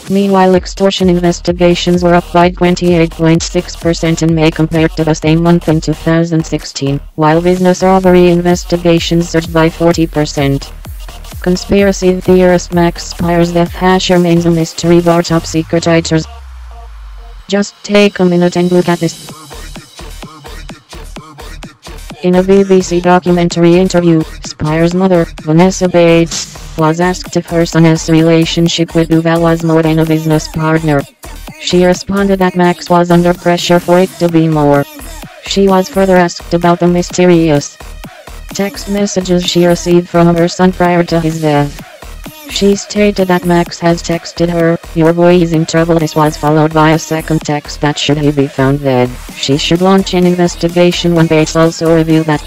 Speaker 1: Meanwhile, extortion investigations were up by 28.6% in May compared to the same month in 2016, while business robbery investigations surged by 40%. Conspiracy theorist Max Spires' death remains a mystery bar top secret writers. Just take a minute and look at this. In a BBC documentary interview, Spires' mother, Vanessa Bates, was asked if her son's relationship with Duval was more than a business partner. She responded that Max was under pressure for it to be more. She was further asked about the mysterious text messages she received from her son prior to his death. She stated that Max has texted her, "Your boy is in trouble." This was followed by a second text that should he be found dead, she should launch an investigation. When Bates also revealed that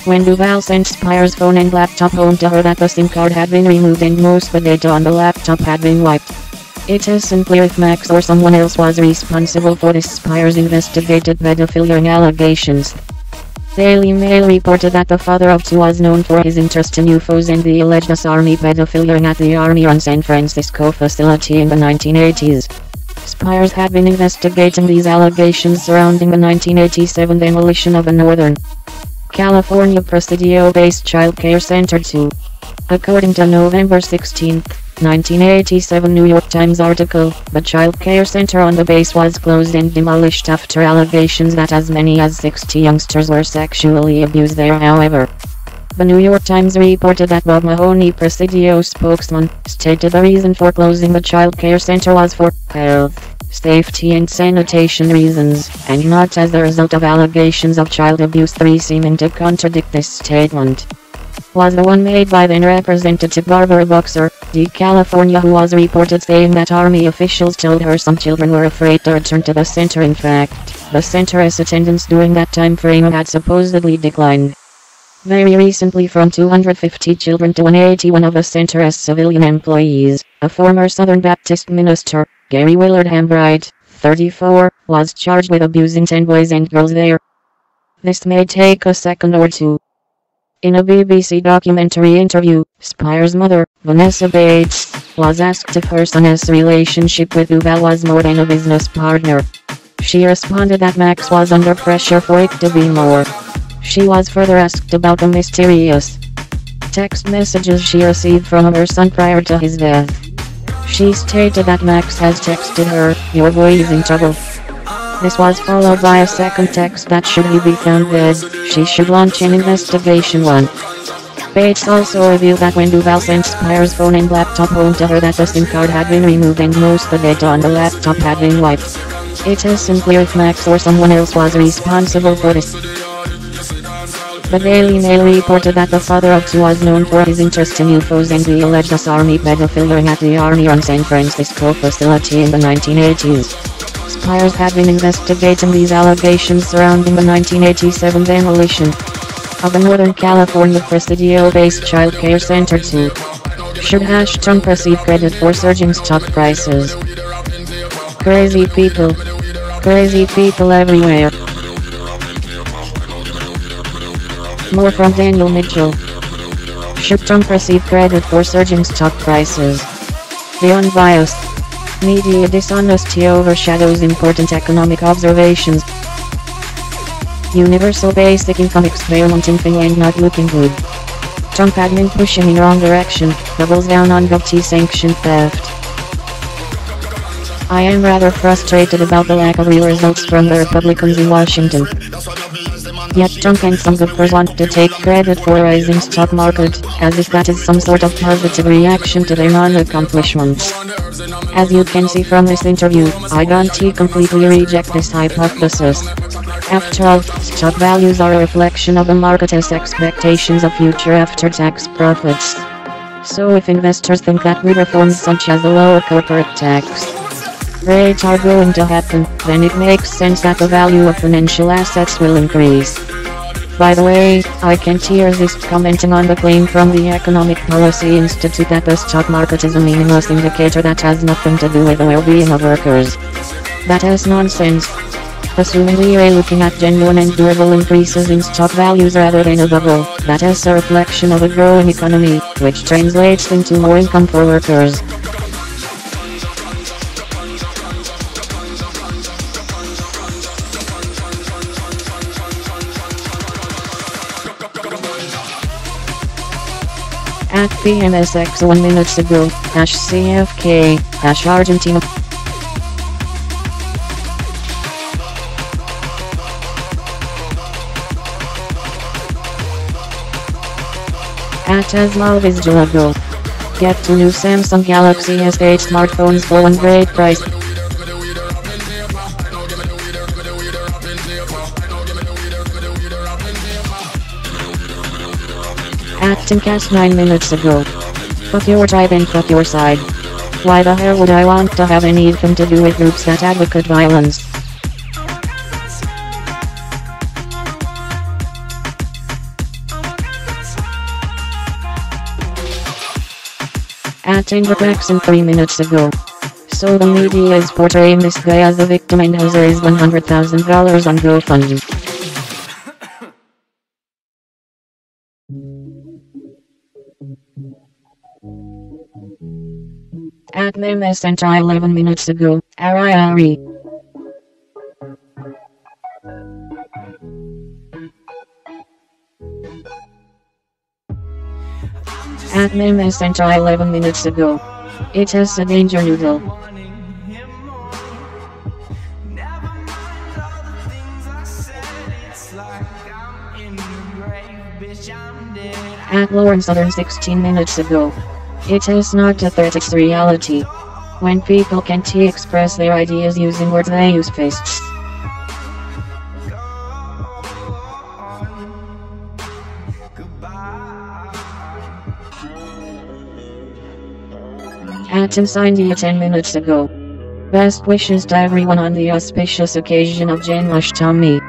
Speaker 1: when Duval sent Spires' phone and laptop home to her, that the SIM card had been removed and most of the data on the laptop had been wiped. It isn't clear if Max or someone else was responsible for this. Spires investigated pedophilia allegations. Daily Mail reported that the father of two was known for his interest in UFOs and the alleged Army pedophilia at the Army-run San Francisco facility in the 1980s. Spires had been investigating these allegations surrounding the 1987 demolition of a Northern California Presidio-based child care center too. According to November 16, 1987 New York Times article, the child care center on the base was closed and demolished after allegations that as many as 60 youngsters were sexually abused there. However, the New York Times reported that Bob Mahoney, Presidio spokesman, stated the reason for closing the child care center was for health, safety and sanitation reasons, and not as the result of allegations of child abuse. Three seeming to contradict this statement was the one made by then Representative Barbara Boxer, D. California, who was reported saying that Army officials told her some children were afraid to return to the center. In fact, the center's attendance during that time frame had supposedly declined. Very recently, from 250 children to 181 of us center as civilian employees. A former Southern Baptist minister, Gary Willard Hambright, 34, was charged with abusing 10 boys and girls there. This may take a second or two. In a BBC documentary interview, Spire's mother, Vanessa Bates, was asked if her son's relationship with Duval was more than a business partner. She responded that Max was under pressure for it to be more. She was further asked about the mysterious text messages she received from her son prior to his death. She stated that Max has texted her, "Your boy is in trouble." This was followed by a second text that should he be found dead, she should launch an investigation. Bates also revealed that when Duval sent Spire's phone and laptop home to her, that the SIM card had been removed and most of the data on the laptop had been wiped. It is unclear if Max or someone else was responsible for this. The Daily Mail reported that the father of two was known for his interest in UFOs and the alleged Army pedophile at the Army-run San Francisco facility in the 1980s. Spires had been investigating these allegations surrounding the 1987 demolition of the Northern California Presidio-based child care center too. Should Trump receive credit for surging stock prices? Crazy people. Crazy people everywhere. More from Daniel Mitchell. Should Trump receive credit for surging stock prices? The unbiased media dishonesty overshadows important economic observations. Universal basic income experimenting thing and not looking good. Trump admin pushing in wrong direction, doubles down on GovT sanction theft. I am rather frustrated about the lack of real results from the Republicans in Washington. Yet Trump and some governors want to take credit for rising stock market, as if that is some sort of positive reaction to their non-accomplishments. As you can see from this interview, I don't completely reject this hypothesis. After all, stock values are a reflection of the market's expectations of future after-tax profits. So if investors think that with reforms such as the lower corporate tax rates are going to happen, then it makes sense that the value of financial assets will increase. By the way, I can't resist commenting on the claim from the Economic Policy Institute that the stock market is a meaningless indicator that has nothing to do with the well-being of workers. That is nonsense. Assuming we are looking at genuine and durable increases in stock values rather than a bubble, that is a reflection of a growing economy, which translates into more income for workers. At PMSX 1 minutes ago, #CFK, #Argentina. At @AsmalVisGelago. Get 2 new Samsung Galaxy S8 smartphones for one great price. At Timcast 9 minutes ago. Fuck your tribe and fuck your side. Why the hell would I want to have anything to do with groups that advocate violence? At Jackson 3 minutes ago. So the media is portraying this guy as a victim and has raised $100,000 on GoFundMe. At Memes Center 11 minutes ago, Ari. At Memes Center 11 minutes ago. It is a danger noodle. At Lauren Southern 16 minutes ago. It is not a threat, it's reality. When people can't express their ideas using words, they use fists. At India 10 minutes ago. Best wishes to everyone on the auspicious occasion of Janmashtami.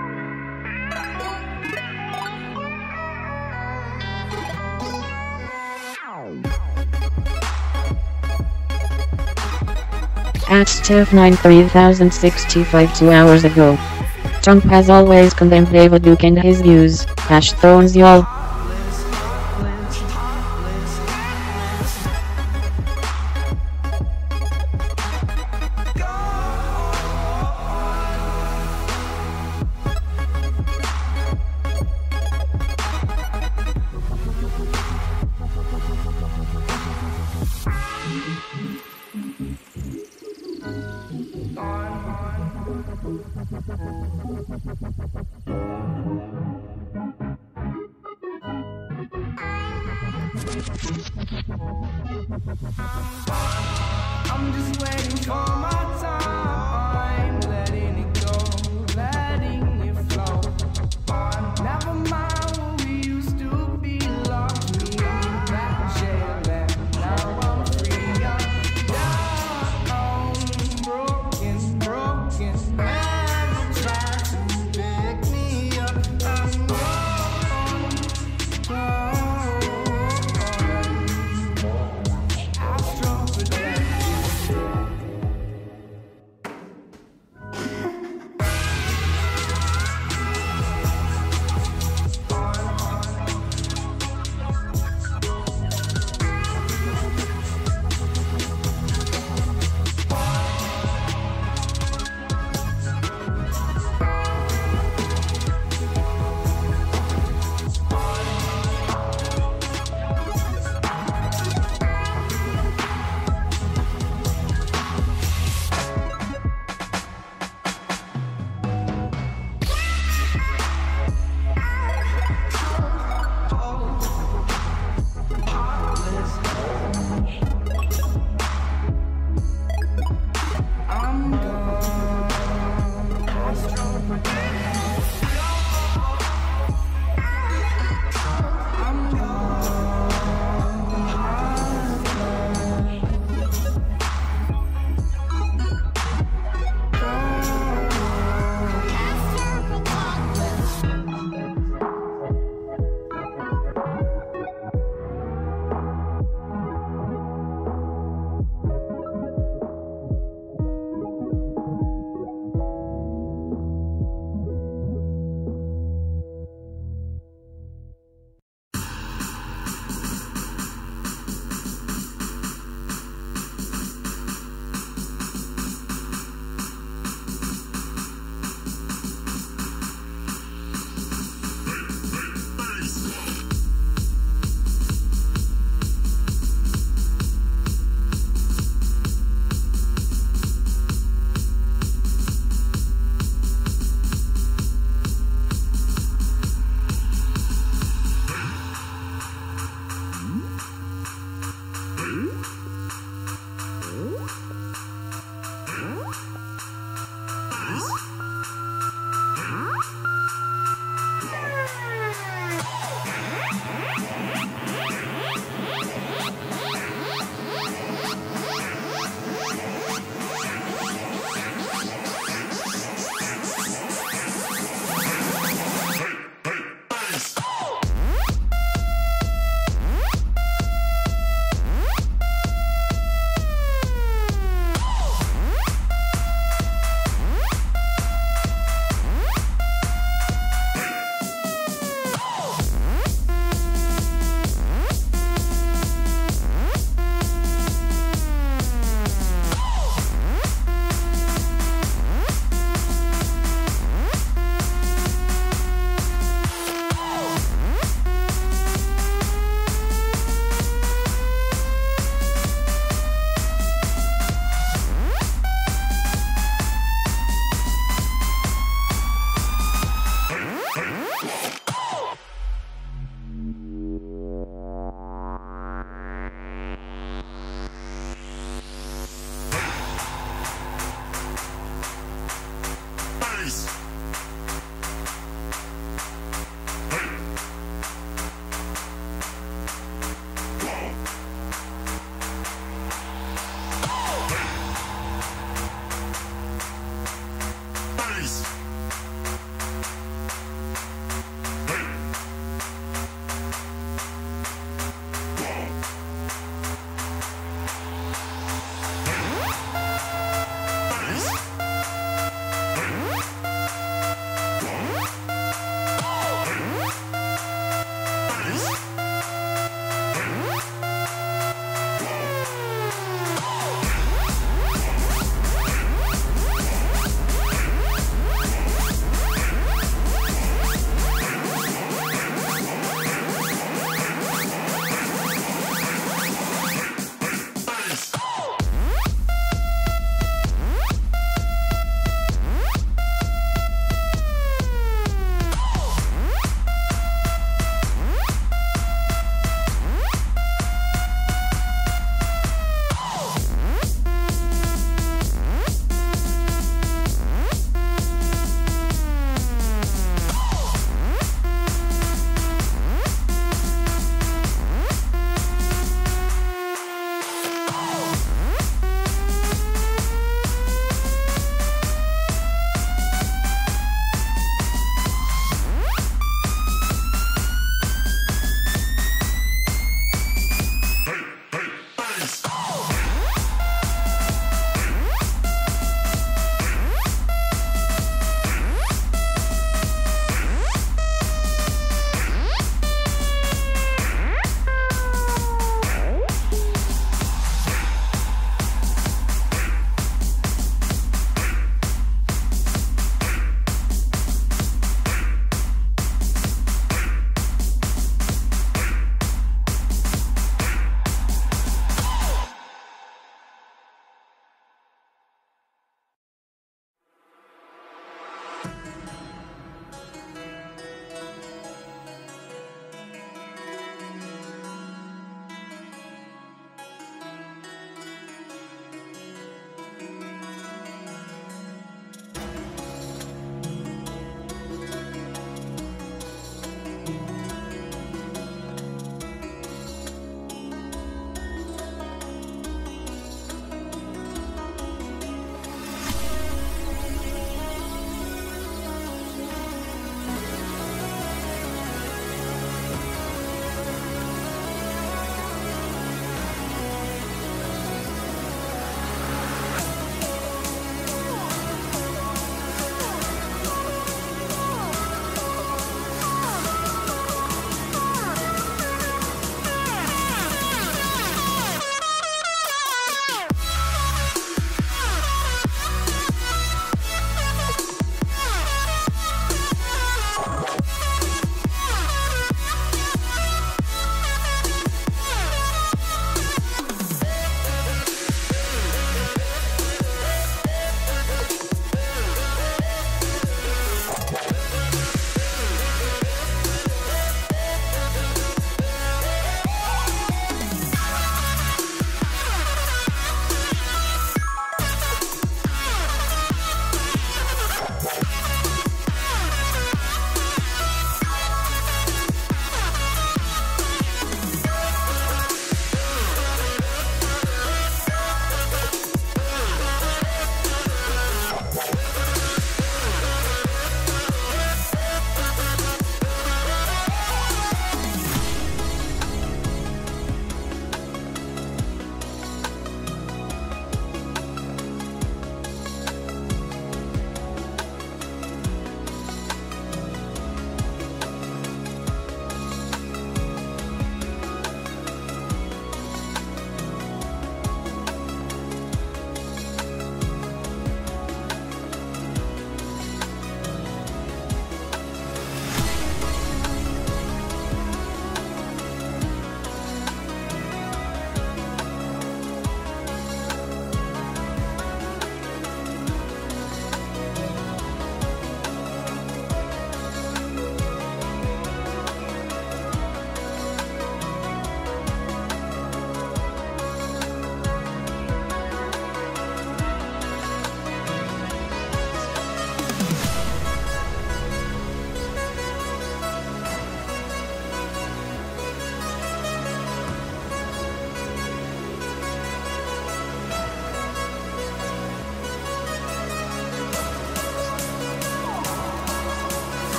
Speaker 1: At Steph 9 3065 2 hours ago. Trump has always condemned David Duke and his views. Thrones y'all.
Speaker 18: I'm just waiting for my time, letting it go, letting it flow. Never mind what we used to be, locked me in that jail, and now I'm free. I'm down, broken, never tried to pick me up. I'm gone.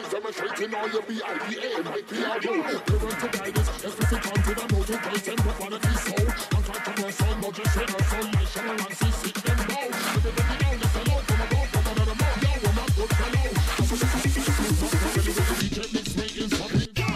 Speaker 3: Demonstrating all your BIDA and IPRU. Parent to guidance, explicit content and motivate them, but quality soul. Uncontroversial, no just rehearsal, national and sick them bow. Everybody down, let's alone, from above, from another mouth. Yo, we're not good fellow. DJ mix making something go.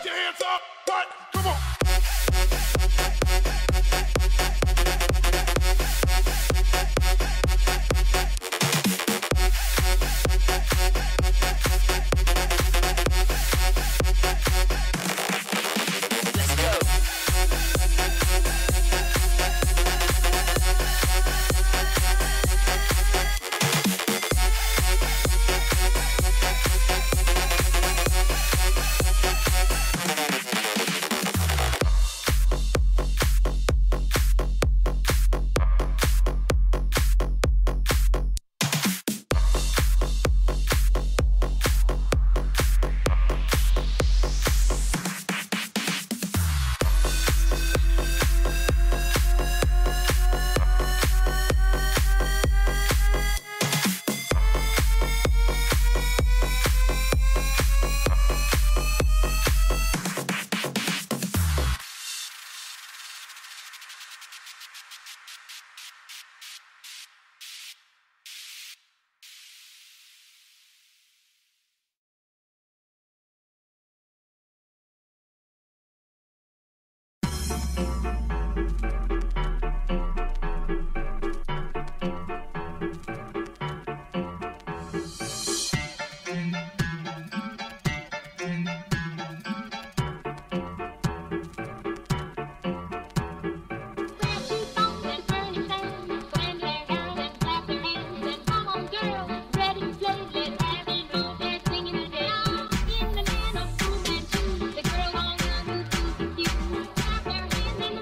Speaker 19: Hands up! In the man of food and shoes, the girl all around you, you clap their hands and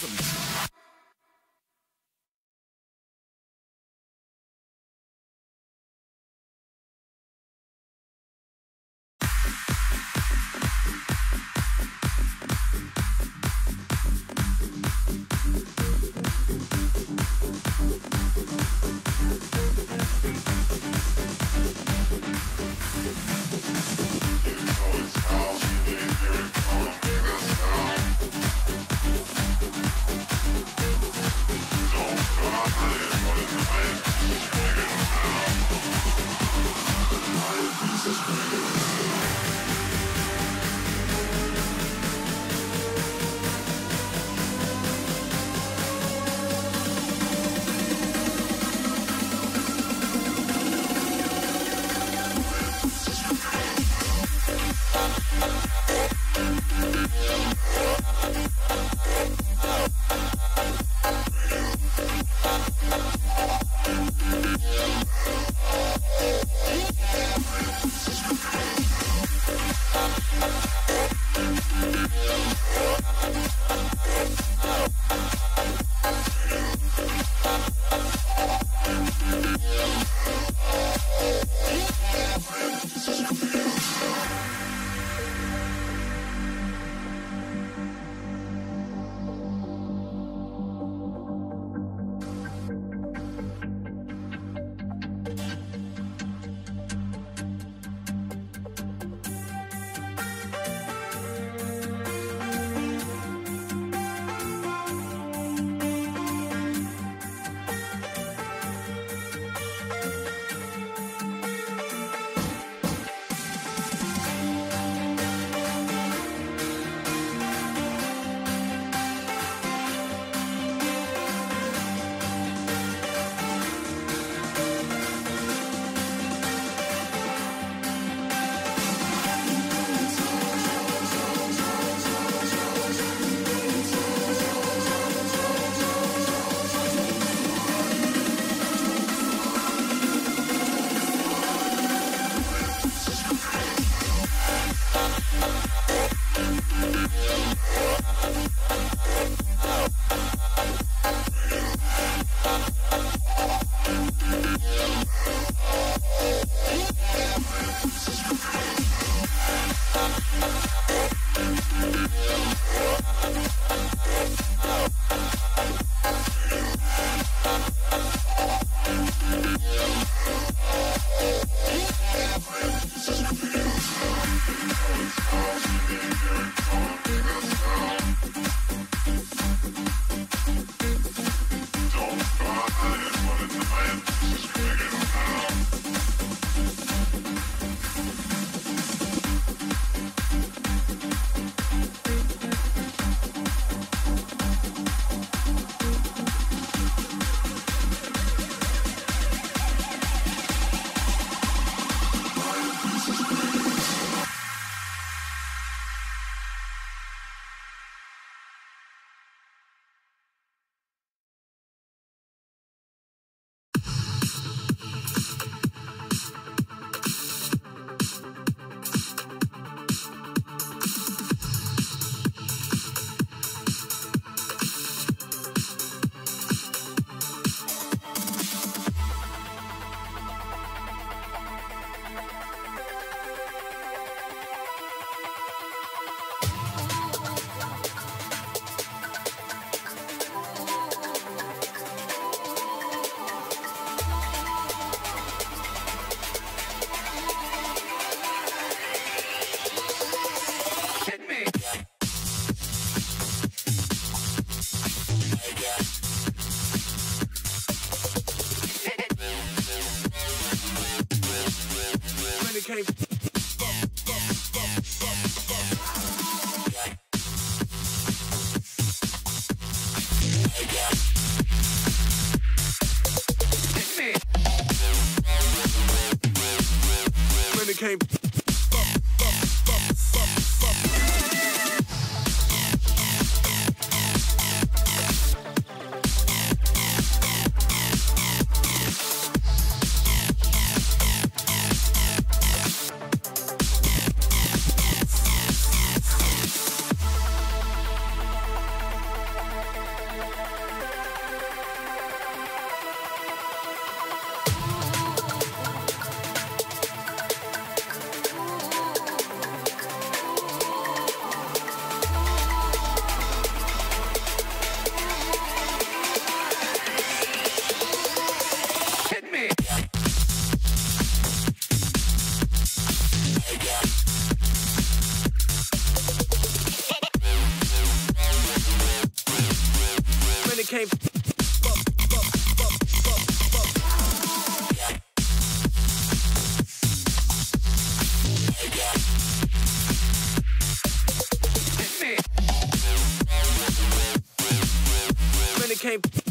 Speaker 3: awesome.
Speaker 18: came. When it came.
Speaker 11: can't.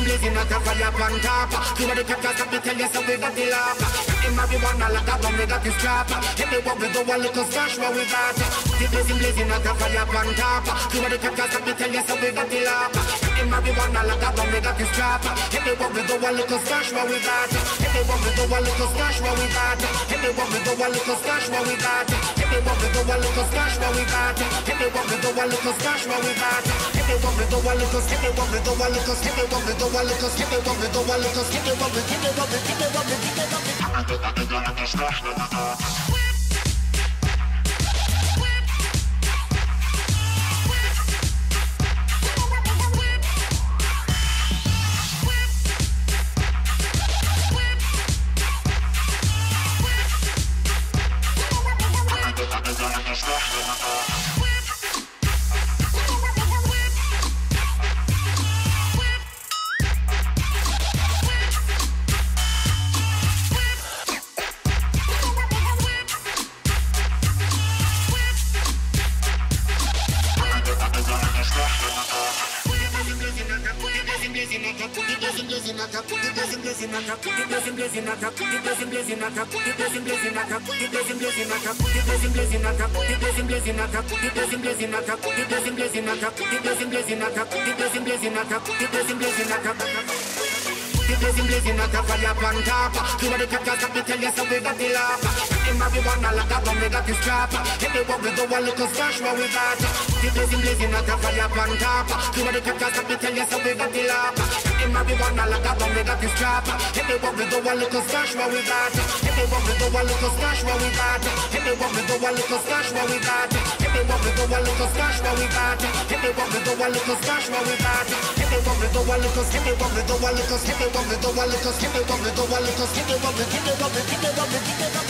Speaker 3: Blazing like a fire pan top. You know the crackers that me tell you so we got the laugh. In marijuana like a bomb we got this trap. Everyone we go a little stash what we got. The blazing like a fire pan top. You know the crackers that me tell you so we got the laugh. In marijuana like a bomb we got this trap. Everyone we go a little stash what we got. Everyone we go a little stash what we got. Everyone we go a little stash what we got. Everyone we go a little stash what we got. Everyone we go a little stash what we got. Everyone we go a little. Everyone we go a little. Everyone we go a little. Everyone we go a little. Everyone we give it up. Give it up. Give it up. Blazing like a fire pan top. You know the crackers that me tell you so we got the laugh. In marijuana like a bomb we got this trap. Everywhere we go a little stash what we got. Blazing like a fire pan top. You know the crackers that me tell you so we got the laugh. In marijuana like a bomb we got this trap. Everywhere we go a little stash what we got. Everywhere we go a little stash what we got. Everywhere we go a little stash what we got. Everywhere we go a little stash what we got. Everywhere we go a little stash what we got. Everywhere we go a little. Everywhere we go a little. Everywhere we go a little. Everyone we go a little. Everyone we give it up. Give it up. Give it up.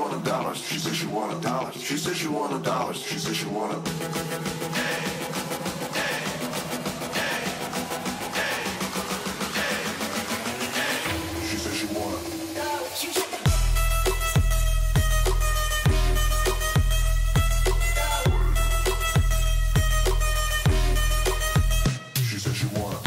Speaker 3: wanted dollars. She said she wanted dollars. She said she wanted dollars. She said she wanted. She said she wanted dollars. She said she wanted.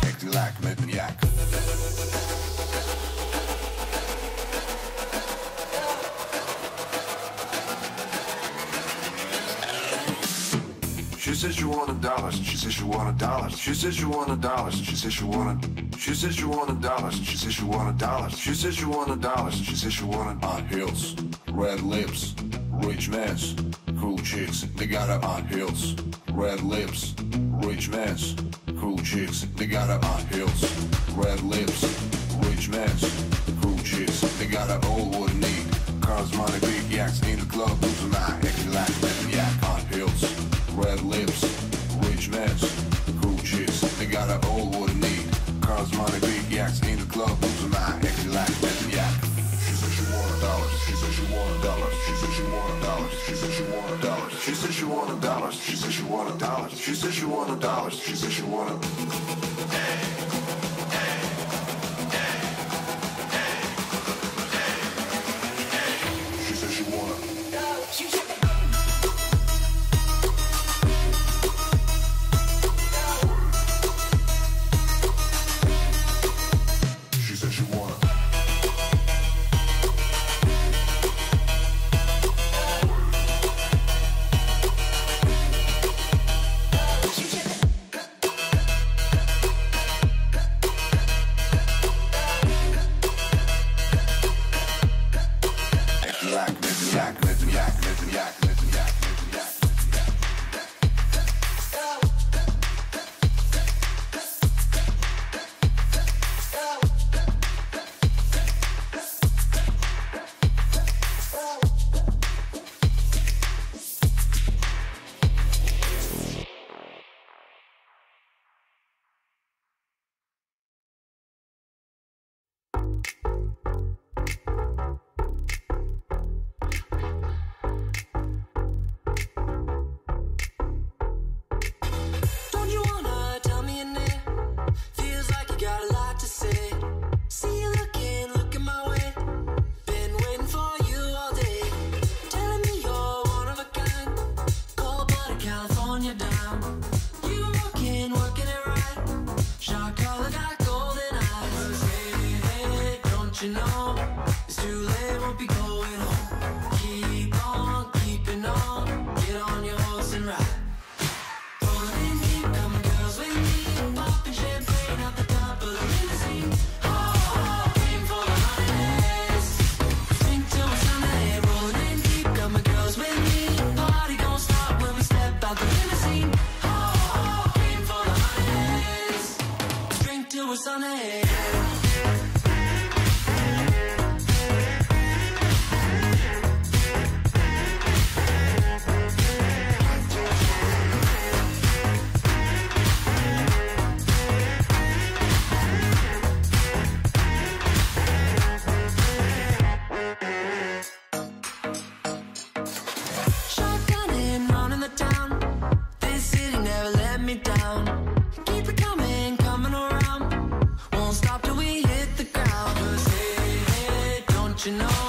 Speaker 3: Acting like maniac. She said she wanted dollars. She said she wanted dollars. She said she wanted dollars. She said she wanted. She said she wanted dollars. She said she wanted dollars. She said she wanted dollars. She said she wanted on heels, red lips, rich mans, cool chicks. They got up on heels, red lips, rich mans, cool chicks. They got up on heels, red lips, rich mans, cool chicks. They got up all what they need. Cars, money, big yaks in the club, losing my acting like maniac on heels. Red lips, rich mans, cool chicks. They got up all what they need. Cars, money, big yaks in the club, losing my acting like maniac. She said she wanted dollars. She said she wanted dollars. She said she wanted dollars. She said she wanted dollars. She said she wanted dollars. She said she wanted dollars. She said she wanted dollars. She said she wanted. She said she wanted dollars. She said she wanted.
Speaker 18: Don't you wanna tell me your name? Feels like you got a lot to say. See you looking my way. Been waiting for you all day. Telling me you're one of a kind. Cold-blooded California dime. You working it right. Shot collar got golden eyes. Hey, don't you know? It's too late, won't be going home. Keep on keeping on. Get on your horse and ride. Rolling in deep, coming girls with me. Popping champagne at the top of the limousine. Oh, came for the holidays. Drink till we're Sunday. Rolling in deep, coming girls with me. Party don't stop when we step out the limousine. Oh, came for the holidays. Drink till we're Sunday. Shotgunning, running the town. This city never let me down. Keep it coming around. Won't stop till we hit the ground. 'Cause hey, don't you know?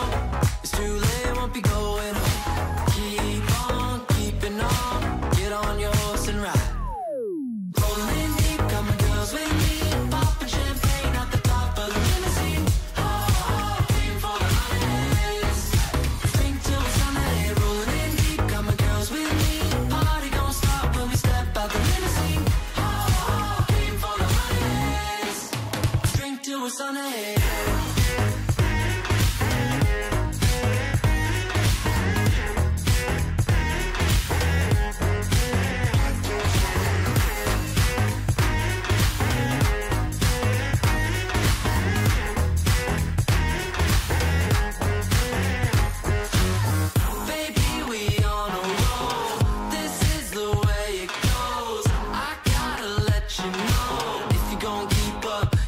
Speaker 18: It's too late, won't be going home. Keep on keeping on. Get on your horse and ride. Rolling in deep, coming girls with me. Popping champagne at the top of the limousine. Oh, came for the holidays. Drink till we're Sunday. Rolling in deep, coming girls with me. Party don't stop when we step out the limousine. Oh, came for the holidays. Drink till we're Sunday.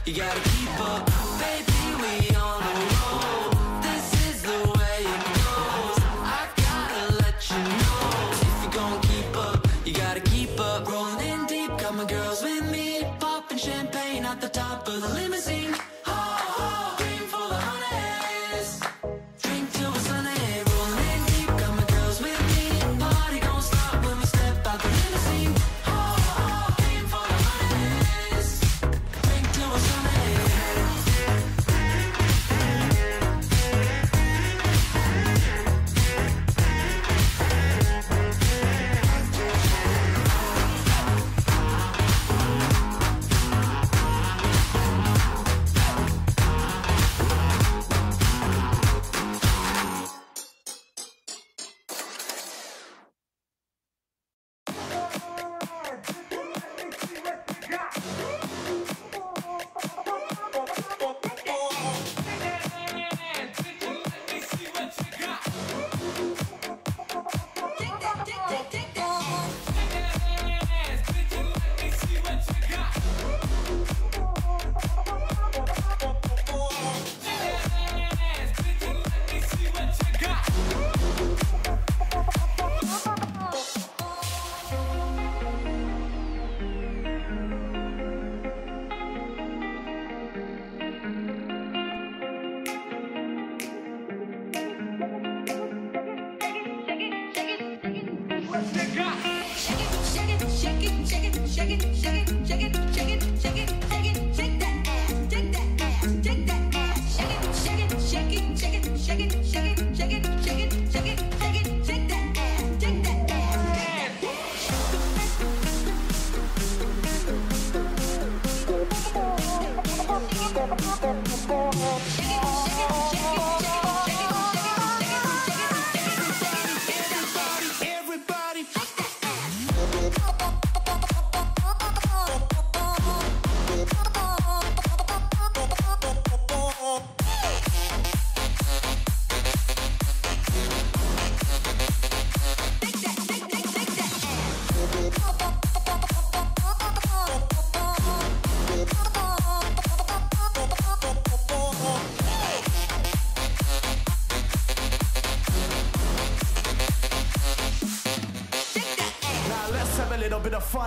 Speaker 18: You gotta keep up, baby, we on a roll. This is the way it goes. I gotta let you know, if you're gonna keep up, you gotta keep up. Rolling in deep, got my girls with me, popping champagne at the top of the limousine. Oh, oh, dream full of honeys, drink till we're sunny. Rolling in deep, got my girls with me, party don't stop when we step out the limousine. Oh, oh, dream full of honeys, drink till we're sunny.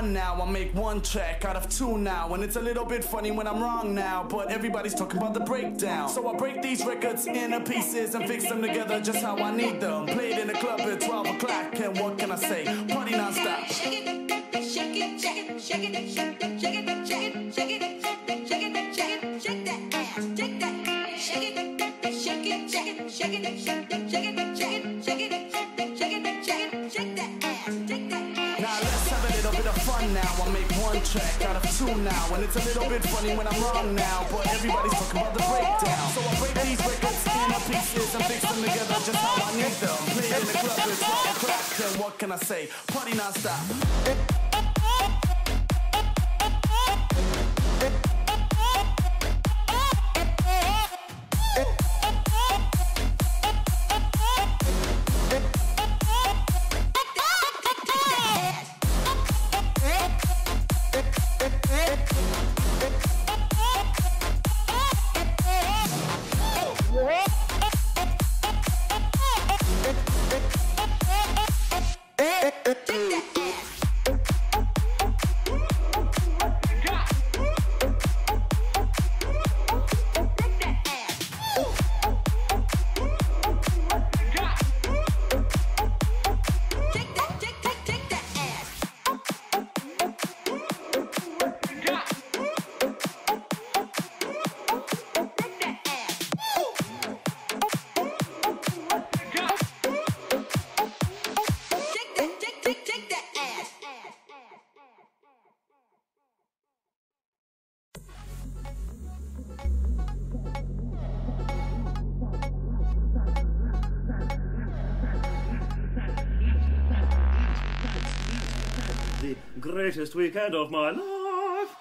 Speaker 19: Now I'll make one track out of two now, and it's a little bit funny when I'm wrong now, but everybody's talking about the breakdown. So I break these records into pieces and fix them together just how I need them. Played in the club at 12 o'clock, and what can I say? Party non-stop.
Speaker 18: Shake it, shake it, shake it, shake it, shake it, shake it, shake it, shake it, shake it, shake it, shake that ass, shake that ass, shake it, shake it, shake it, shake it, shake it, shake it, shake it, shake it, shake it, shake it, shake that ass, shake that ass.
Speaker 19: Now let's have a little bit of fun now. I make one track out of two now, and it's a little bit funny when I'm wrong now, but everybody's talking about the breakdown. So I break these records into pieces and fix them together just how I need them. Played in the club at 12 o'clock, and what can I say? Party non-stop.
Speaker 20: Greatest weekend of my life.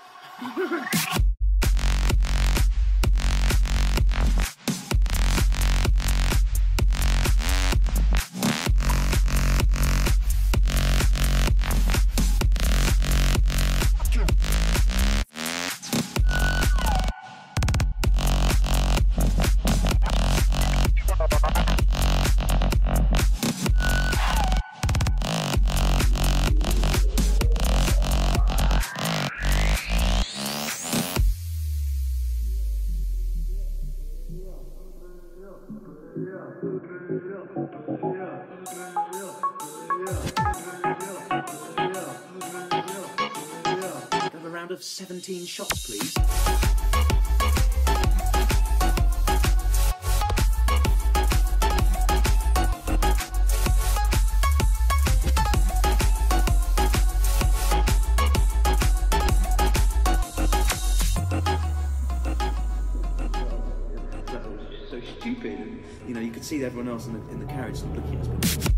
Speaker 21: Have a round of 17 shots, please. So stupid, and you know, you could see everyone else in the carriage looking at us.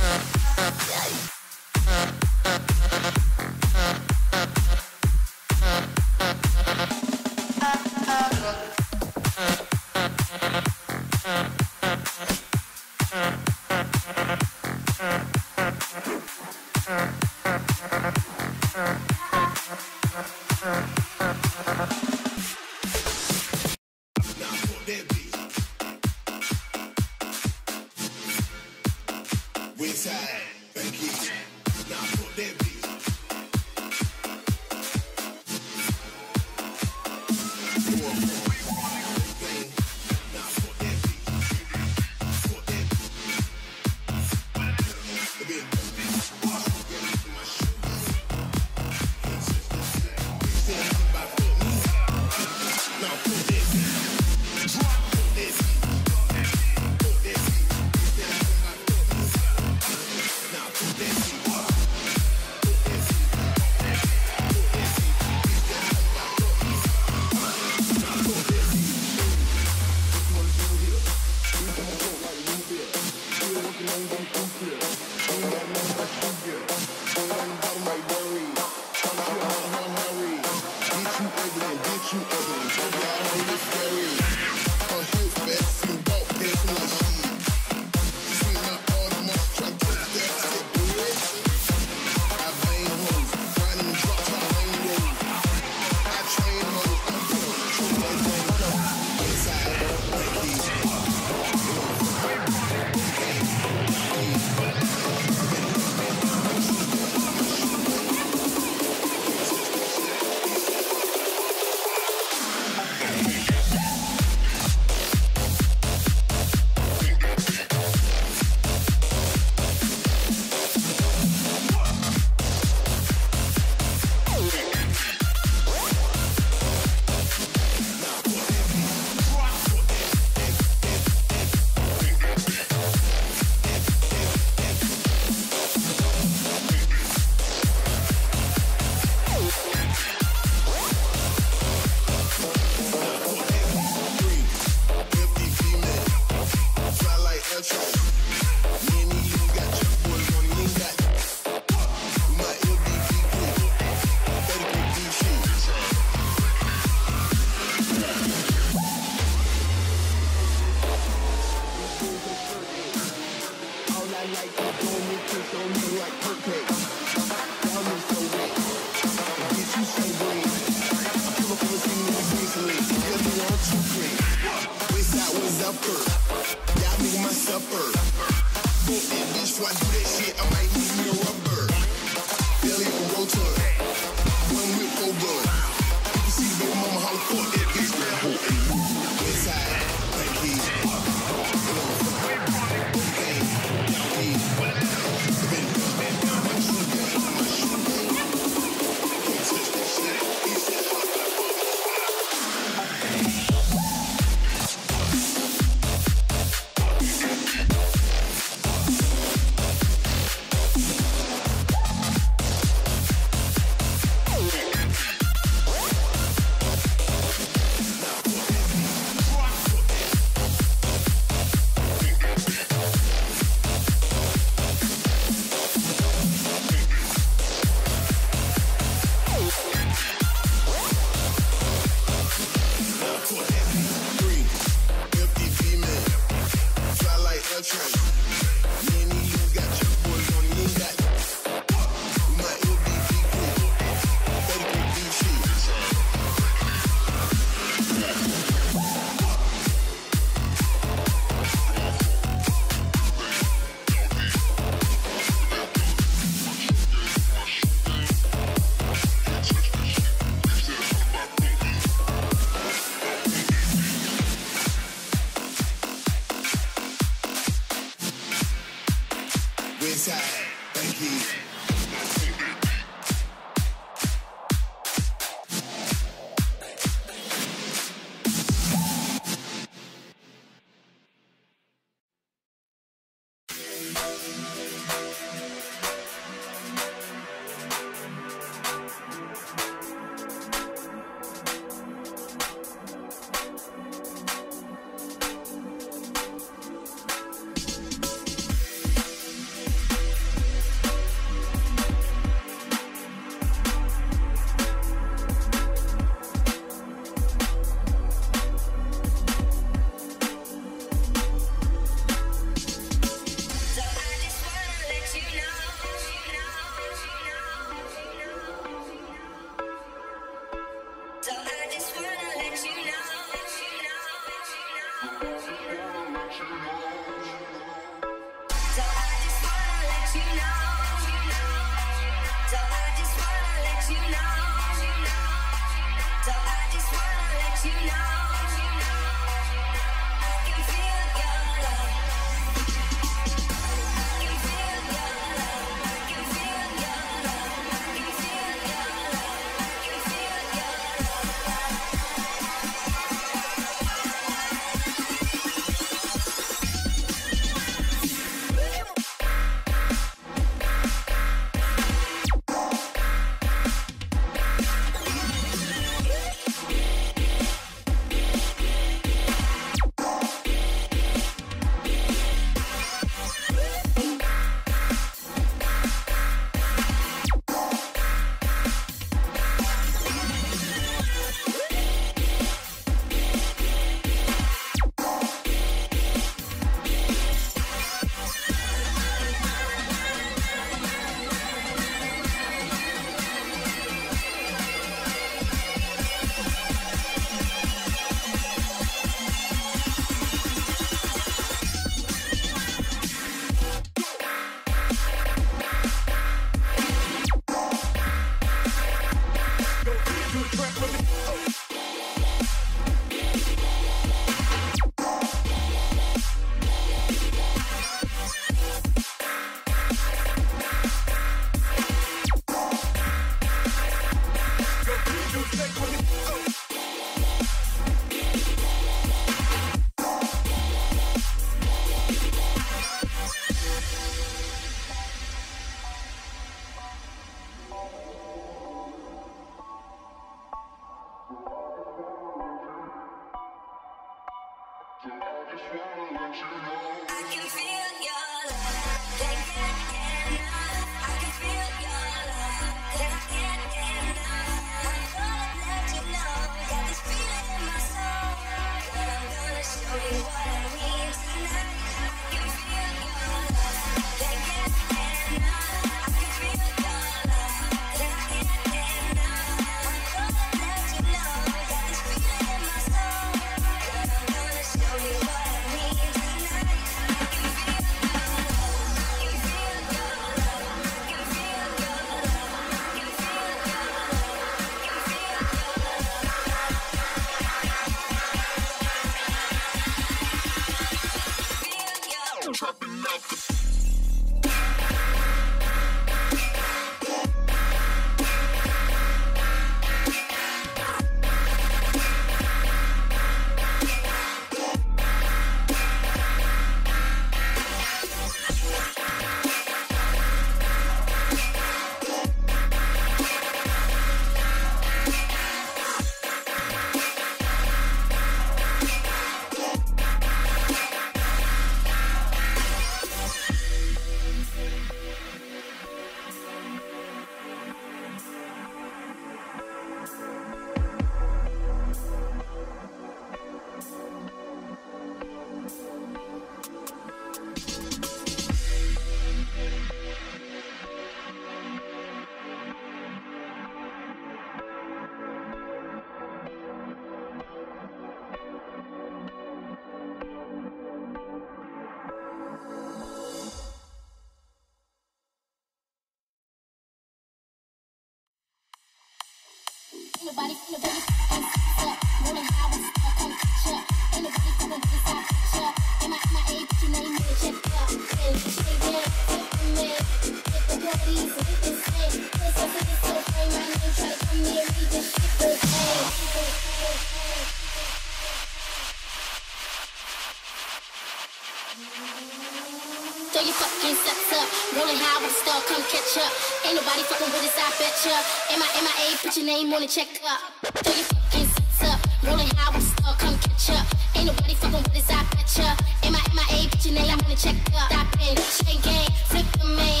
Speaker 2: Throw your fucking sets up, rolling high with a star, come catch up. Ain't nobody fucking with us, I betcha. MIA, put your name on the check up. Throw your fucking sets up, rolling high with a star, come catch up. Ain't nobody fucking with us, I betcha. MIA, put your name on the check up. Stop in, chain gang, flip the man.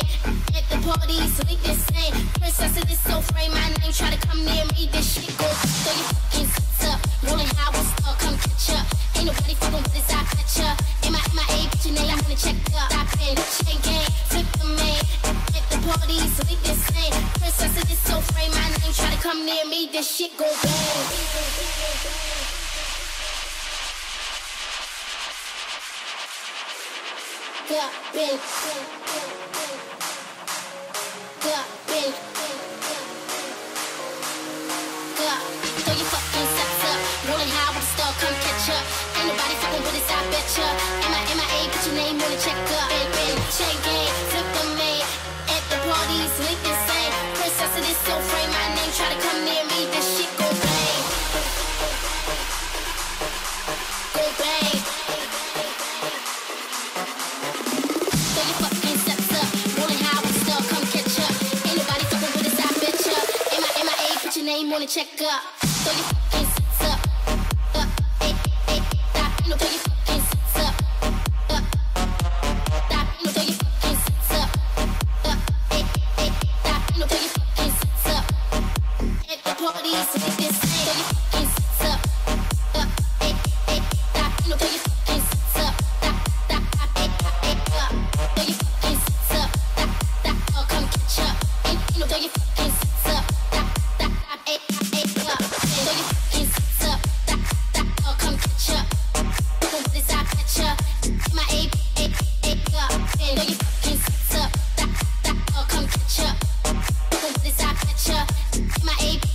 Speaker 2: At the party, sleep the same. Princess of this so frame, my name, try to come near me, this shit go. Throw your fucking sets up, rolling high with a star, come catch up. Ain't nobody fucking with us, I betcha. MIA, put your name on the check up. Stop in, chain gang, flip the man. At the party, sleep the same. Princess of this so frame, my name, try to come near me, this shit go bang. Got big, got big, got. Throw your fucking sets up, rolling high. check up. Been chain gang, flip the main. At the parties, link insane. Princess of this soul frame, my name. Try to come near me, this shit go bang. Go bang. Throw your fucking steps up, rolling high with stuff, come catch up. Ain't nobody fucking with us, I bet ya. MIA, put your name on it, check up. Throw your fucking steps up, ain't no throw your fucking steps up, ain't no throw your fucking steps up, ain't no throw your fucking steps up. At the parties, we this thing, throw your fucking steps up, ain't no throw your fucking steps up, throw your fucking steps up, come catch up. Ain't no throw your fucking steps up, throw your fucking steps up, come catch up. This I catch up, my A up, throw your fucking steps up, come catch up. This I catch up, my A up.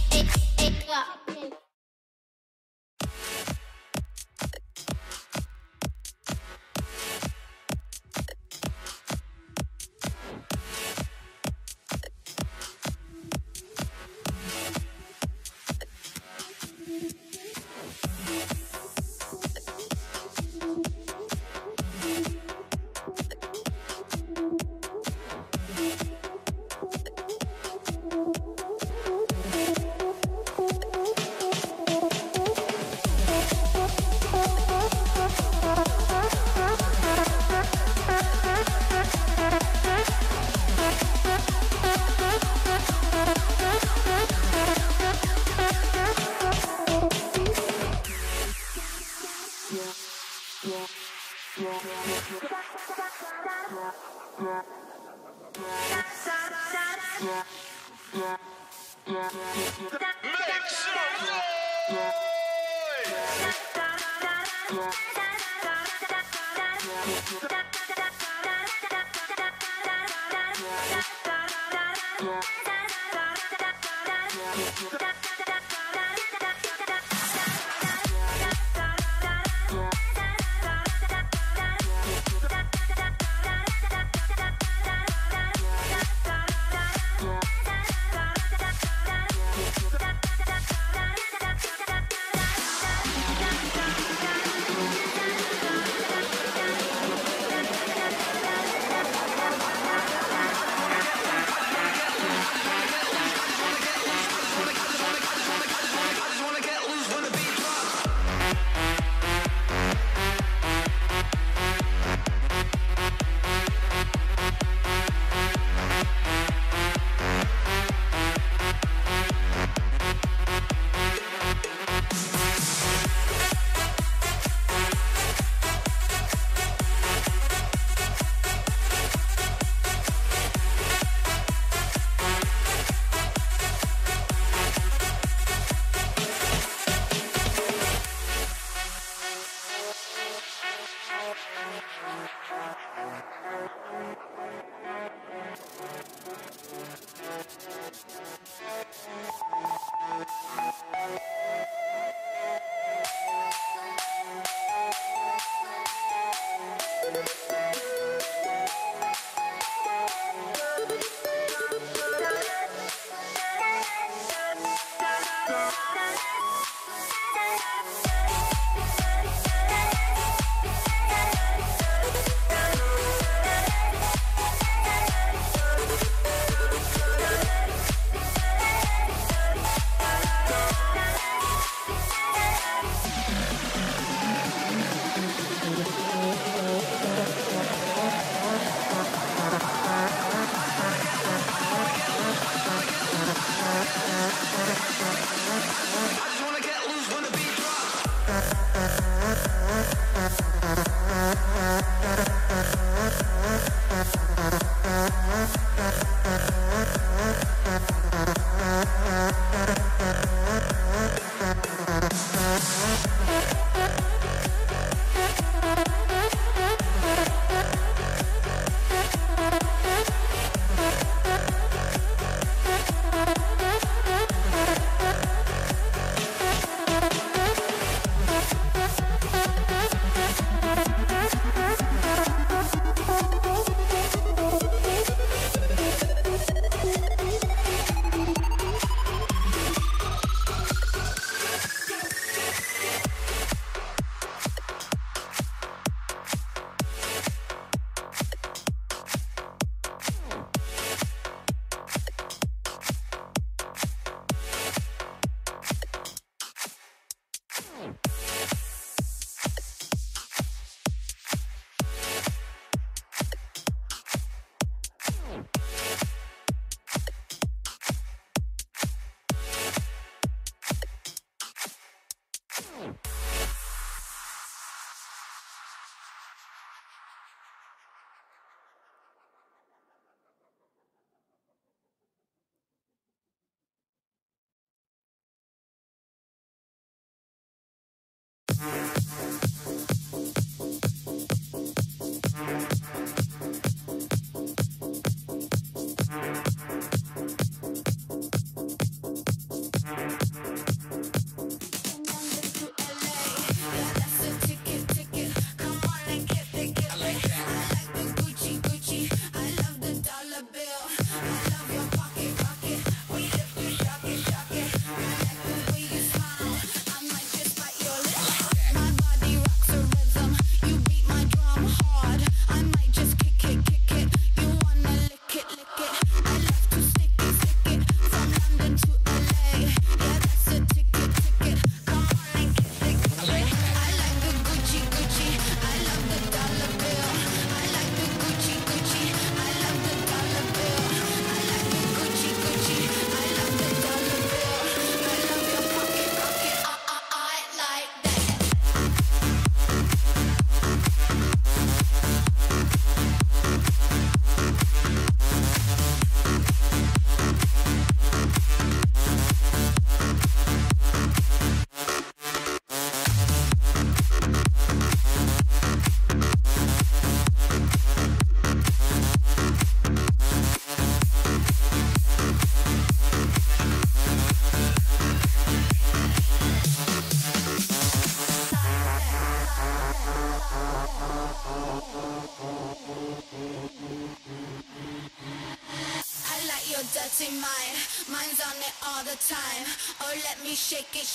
Speaker 2: Mine's on it all the time. Oh, let me shake it.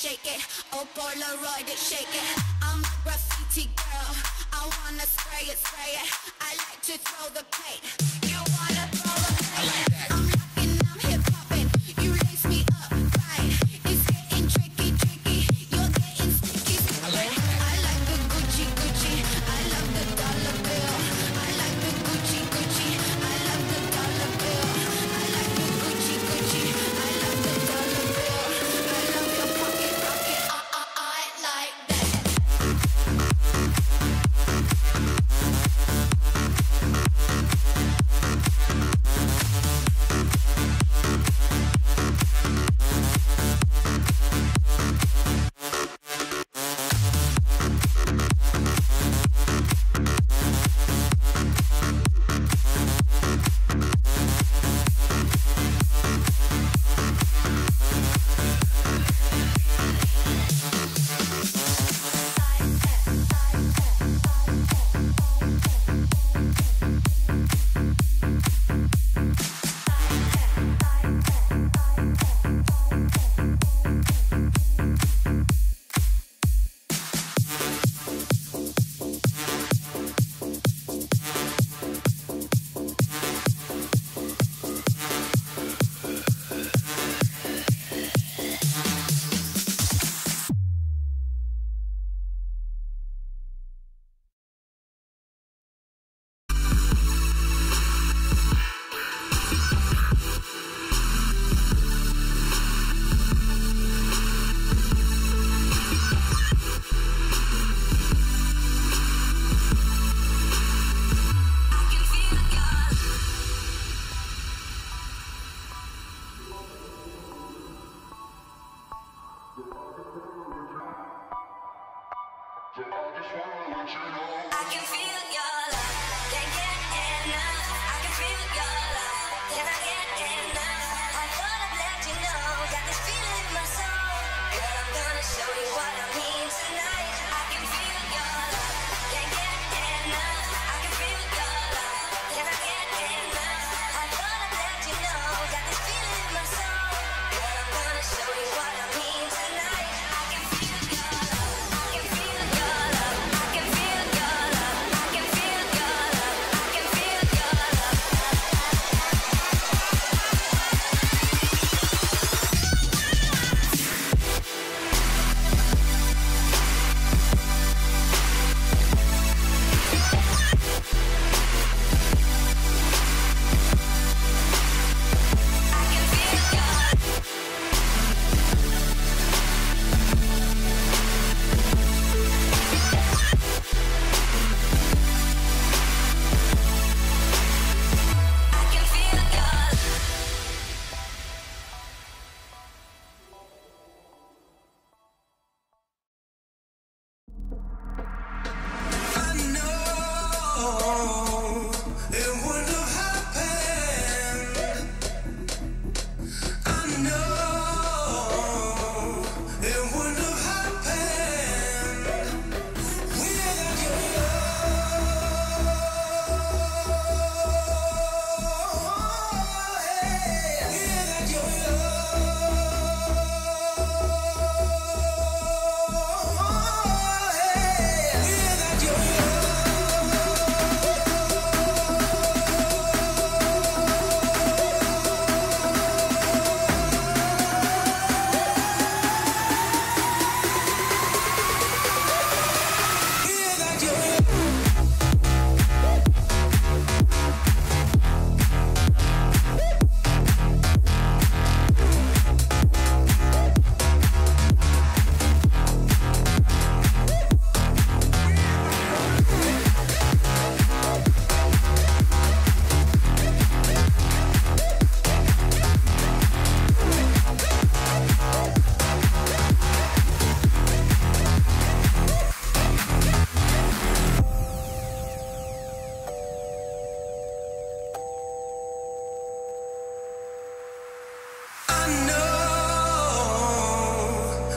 Speaker 2: Oh, Polaroid it, shake it. I'm a graffiti girl. I wanna spray it. I like to throw the paint. You wanna throw the paint? I'm rockin', I'm hip-hoppin'. You lace me up right. It's getting tricky. You're getting sticky. I like the Gucci. I love the dollar bill. I like the Gucci. I love the dollar bill. I like the Gucci. I love the dollar bill. I love your pocket rocket. I like that. Feel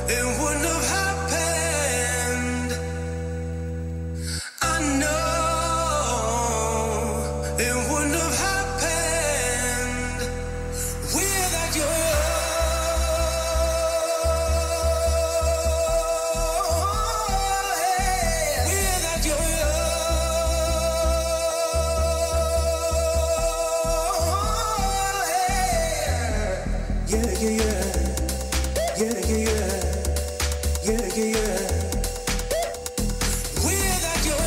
Speaker 18: it wouldn't have happened. I know it wouldn't have happened without you. Without you. Yeah, yeah, yeah. Yeah, yeah, yeah. Yeah, yeah, yeah. Without you.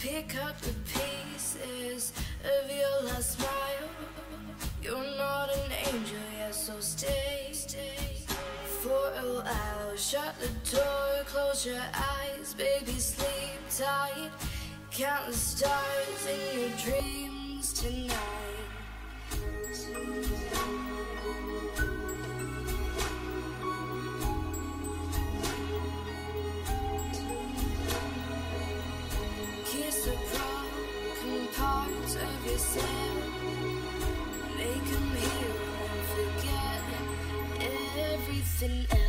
Speaker 6: Pick up the pieces of your last smile. You're not an angel yet, so stay for a while. Shut the door, close your eyes, baby, sleep tight. Count the stars in your dreams tonight. Kiss the broken parts of yourself. Make them heal and forget everything else.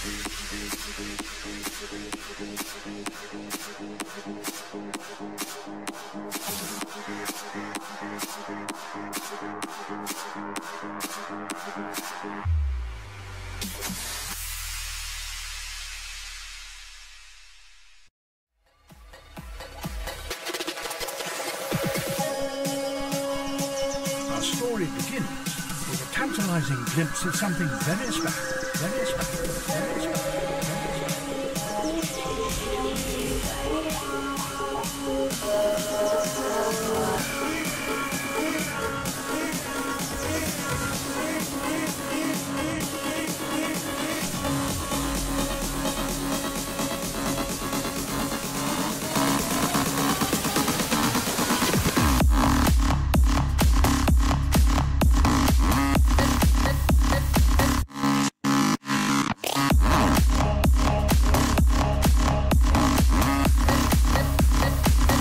Speaker 8: Our story begins with a tantalizing glimpse of something very special, very special, very special.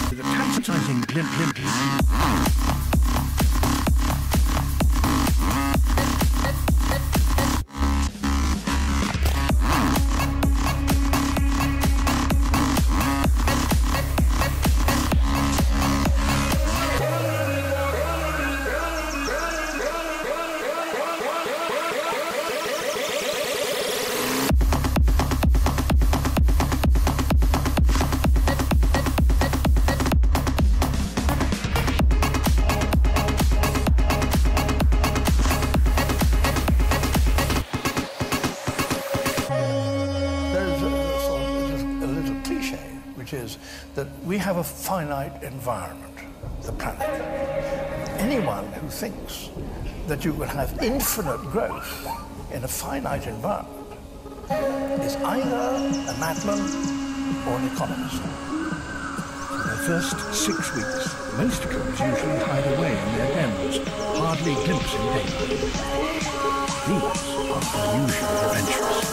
Speaker 8: With a tantalizing glimpse. There's a little cliche, which is that we have a finite environment, the planet. Anyone who thinks that you will have infinite growth in a finite environment is either a madman or an economist. For the first 6 weeks, most killers usually hide away in their dens, hardly glimpsing daylight. These are unusually adventurous.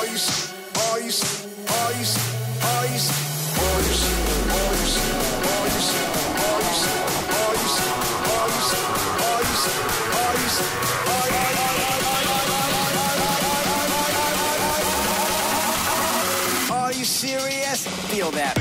Speaker 7: Are you serious? Feel that.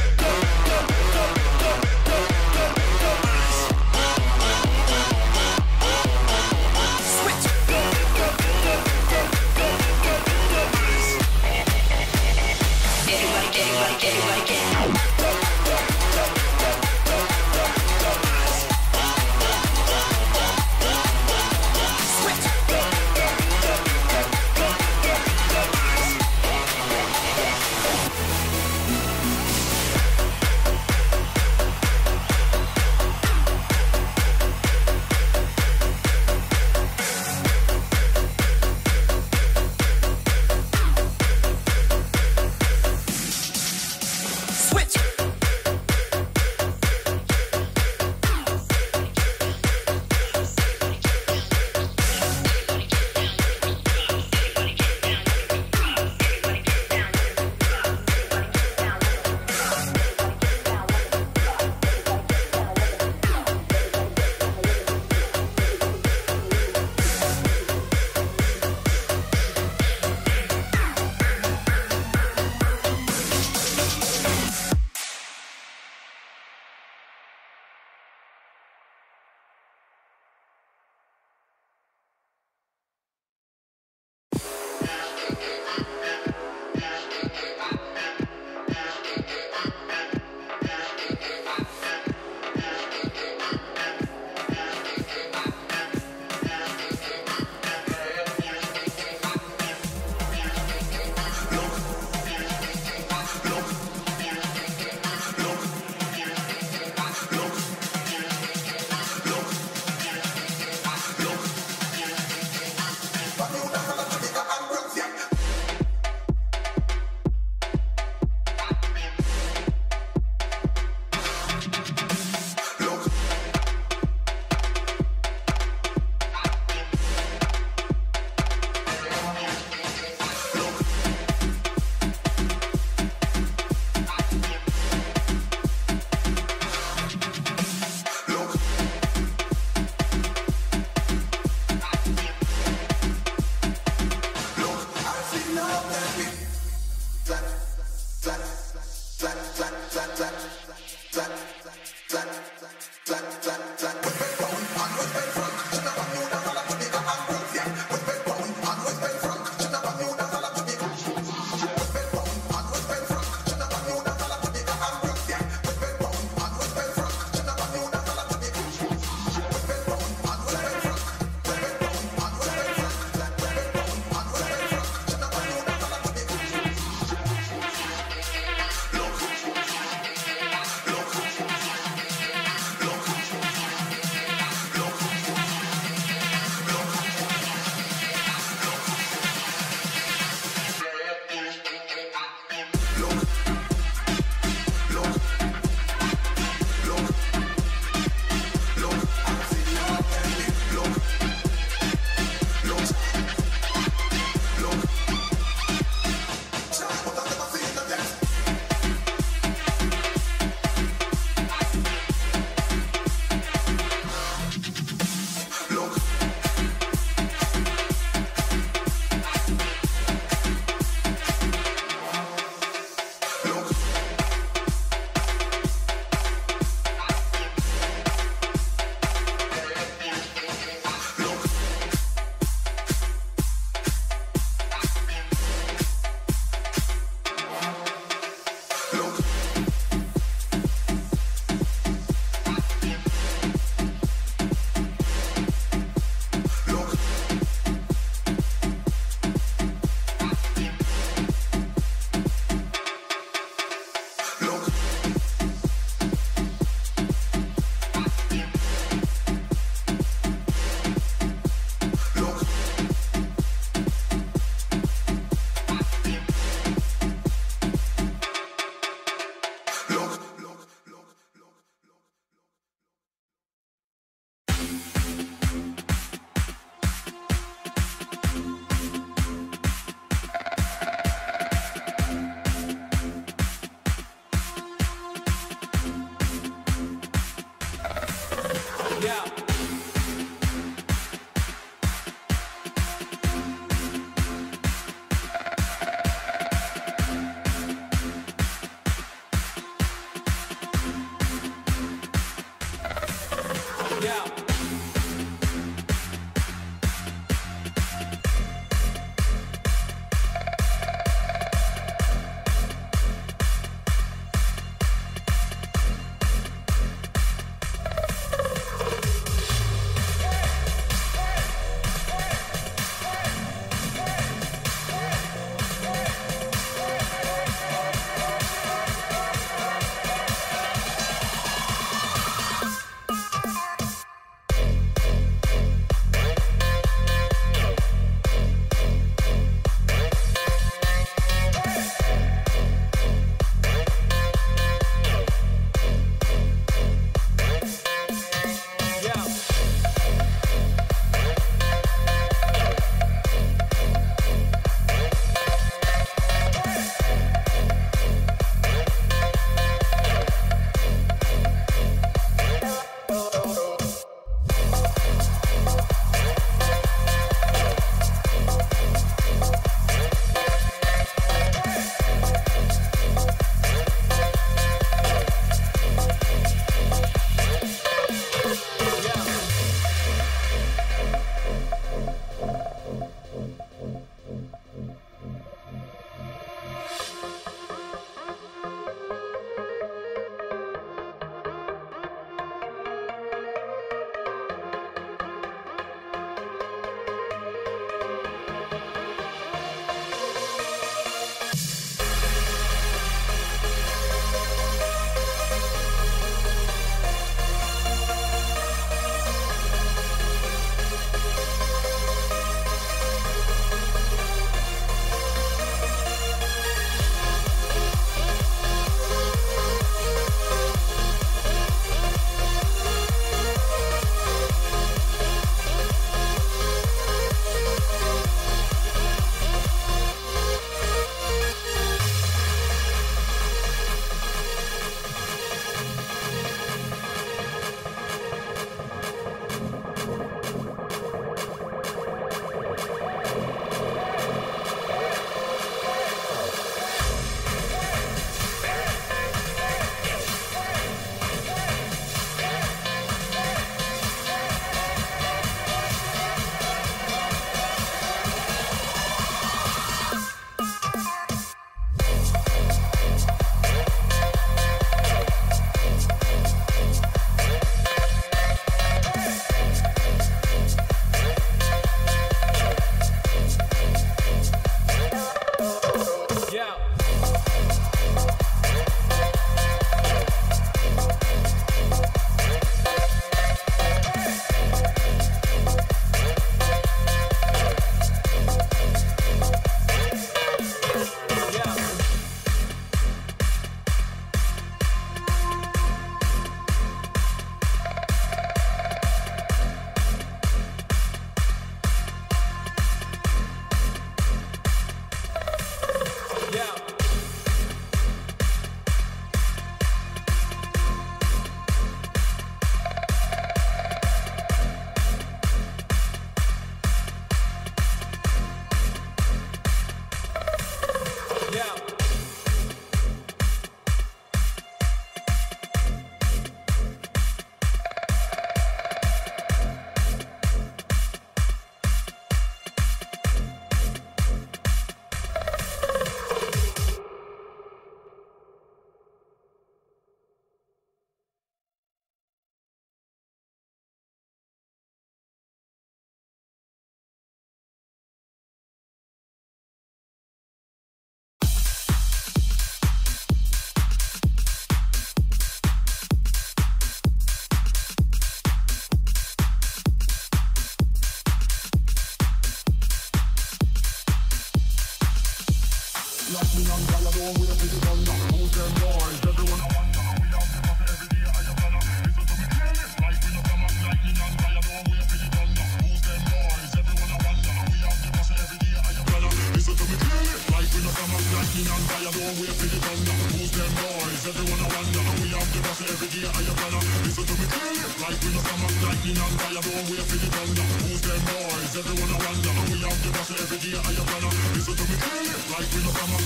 Speaker 3: Like we no come up lightning and fire, don't wait for the thunder. Who's them boys? Everyone I wonder. And we have the boss every day, I am gonna listen to me clearly. Like when the summer, lightning and fire, don't wait for the thunder. Who's them boys? Everyone I wonder. And we have the boss every day, I am gonna listen to me clearly. Like when the summer.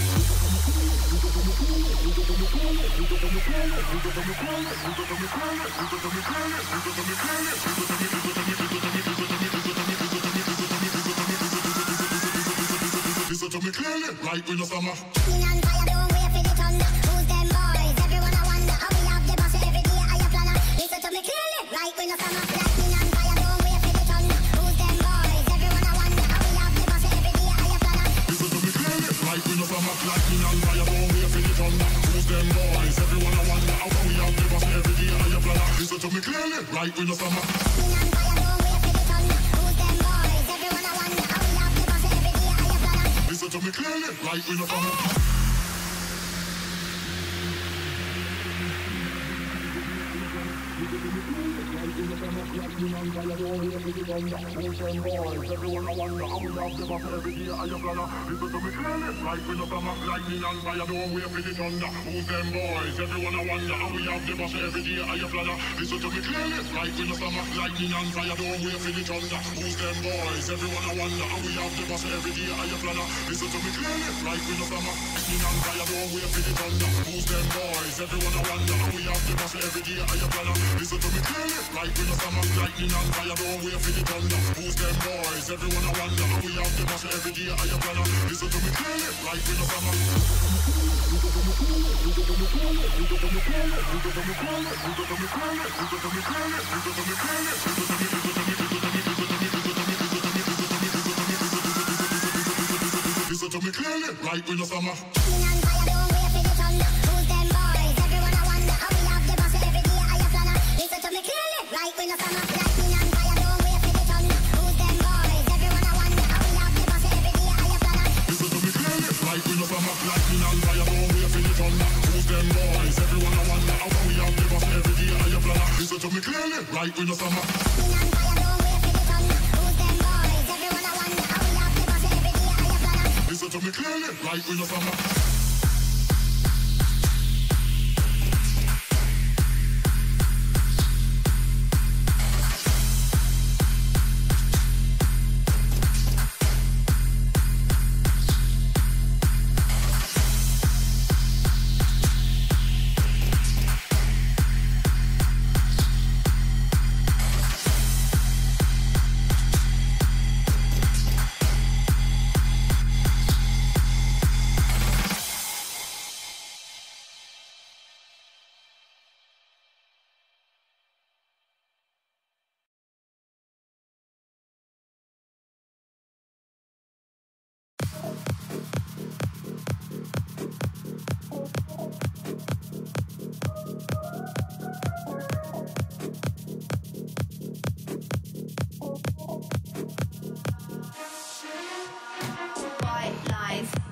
Speaker 3: Listen to me clearly, like when the summer. Lightning and fire, don't wait for the thunder. Who's them boys? Everyone I wonder. How we have the boss every day, I am planner. Listen to me clearly, like when the summer. Lightning and fire, don't wait for the thunder. Who's them boys? Everyone I wonder. How we have the boss every day, I am planner. Listen to me clearly, like when the summer. Lightning and fire, don't wait for the thunder. Who's them boys? Everyone I wonder. How we have the boss every day, I am planner. Listen to me clearly, like when the summer. Lightning and fire, don't wait for the thunder. Who's them boys? Everyone I wonder. How we have the boss every day, I am planner. Listen to me clearly, like when the summer. Everyone I wonder how we love the boss every day, I am planner. Listen to me clearly, like when the summer. Lightning and fire, don't wait for the thunder. Who's them boys? Everyone I wonder how we have the boss every day, I am planner. Listen to me clearly, like when the summer. Lightning and fire, don't wait for the thunder. Who's them boys? Everyone I wonder how we have the boss every day, I am planner. Listen to me clearly, like when the summer. Lightning and fire, don't wait for the thunder. Who's them boys? Everyone I wonder how we have the boss every day, I am planner. Listen to me clearly, like when the summer. Lightning and fire, don't wait for the thunder. Who's them boys? Everyone I wonder how we have the boss every day, I am planner. Listen to me clearly, like when the summer. Listen to me clearly, like when the summer. Lightning and fire, don't wait for the thunder. Who's them boys? Everyone I wonder how we have the boss every day, I am planner. Listen to me clearly, like when the summer. Lightning and fire, don't wait for the thunder. Who's them boys? Everyone I wonder how we have the boss every day, I am planner. Listen to me clearly, like when the summer. Lightning and fire, don't wait for the thunder. Who's them boys? Everyone I wonder how we have the boss every day, I am planner. Listen to me clearly, like when the summer. Lightning and fire, don't wait for the thunder. Who's them boys? Everyone I wonder how we have the boss every day, I am planner. Listen to me clearly, like when the summer.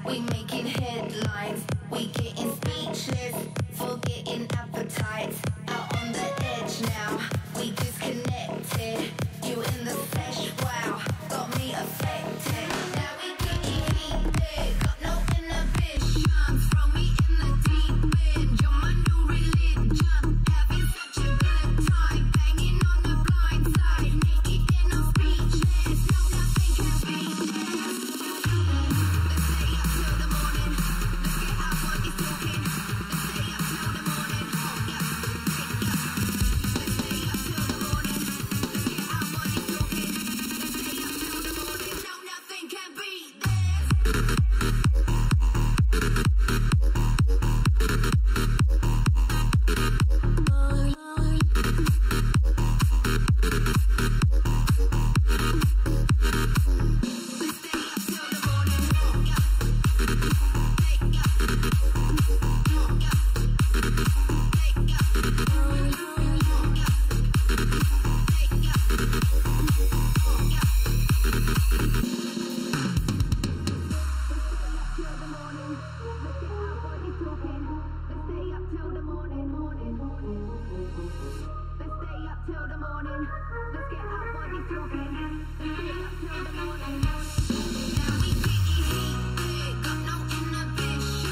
Speaker 6: We making headlines, we getting speechless, forgetting appetites. Out on the edge now, we disconnected. You in the flesh, wow, got me affected. Now we getting heated, got no inhibition. Throw me in the deep end, you're my new religion. Having such a good time, banging on the blind side, naked and I'm speechless. No, nothing can beat this. Now we getting heated, got no inhibition.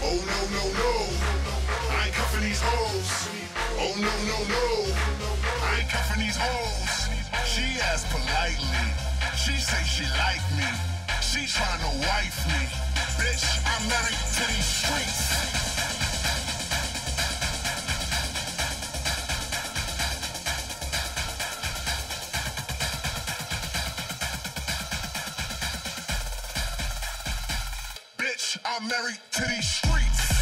Speaker 3: Oh no no no, I ain't cuffing these hoes. Oh no no no, I ain't cuffing these hoes. She asked politely, she say she like me. She tryna wife me. Bitch, I'm married to these streets. Bitch, I'm married to these streets.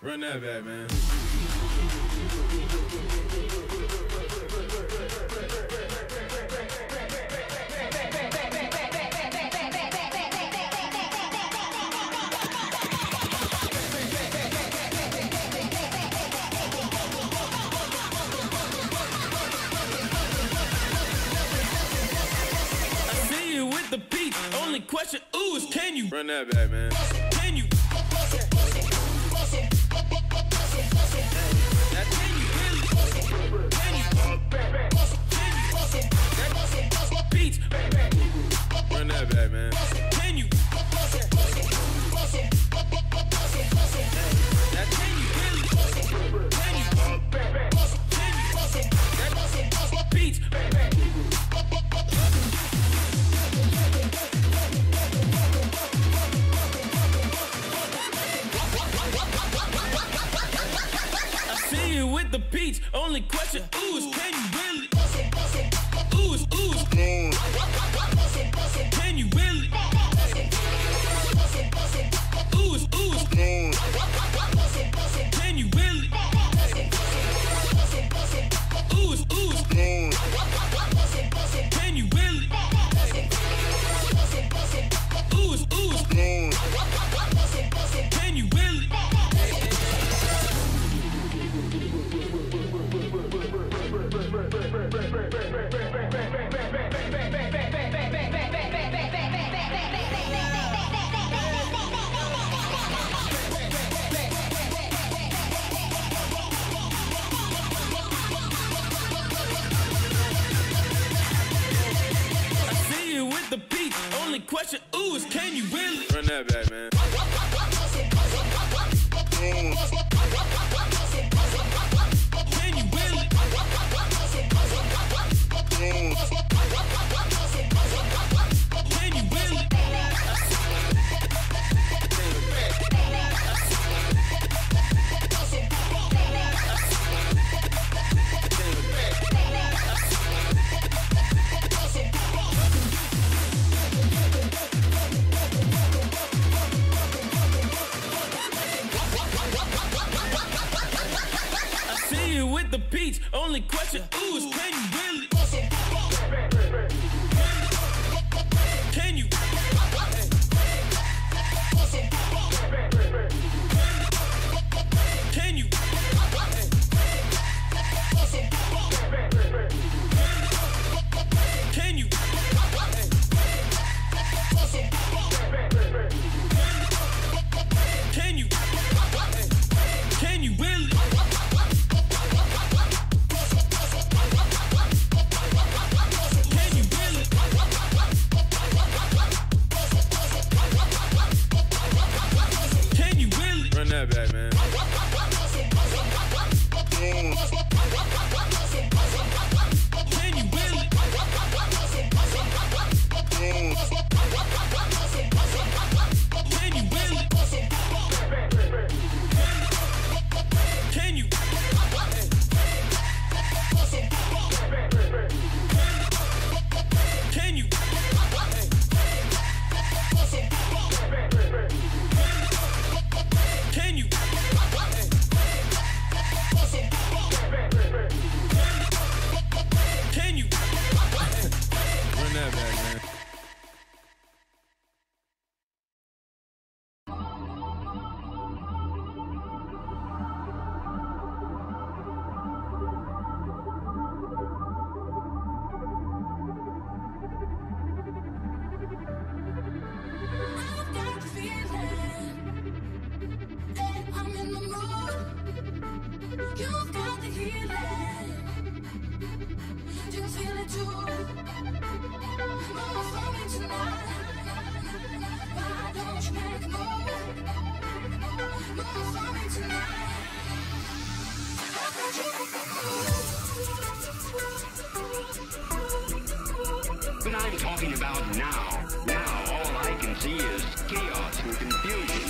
Speaker 10: Run that back, man.
Speaker 22: I see you with the beat. Only question, ooh, is can you
Speaker 10: run that back, man?
Speaker 22: Can you? Beats.
Speaker 10: Run that back, man.
Speaker 22: Can you? Beats. I see you with the beats. Only question, ooh, is can you really? Ooh, is can you really? Ooh, is can you really? Ooh, is can you really? Ooh, is can you really? question, ooh, is can you really run that back, man? Can you really? Can you really? With the beats, only question, ooh, is can you really? Can you? Can you? Can you? Can you? Can you really? Run that back, man. Can you really? Can you really? Can you? Can you? Can you? Can you? Run that back, man.
Speaker 6: You've got the healing. Do you feel it too? Move for me tonight. Why don't you make a move? Move for me tonight. How could you make a move?
Speaker 9: But I'm talking about now. Now all I can see is chaos and confusion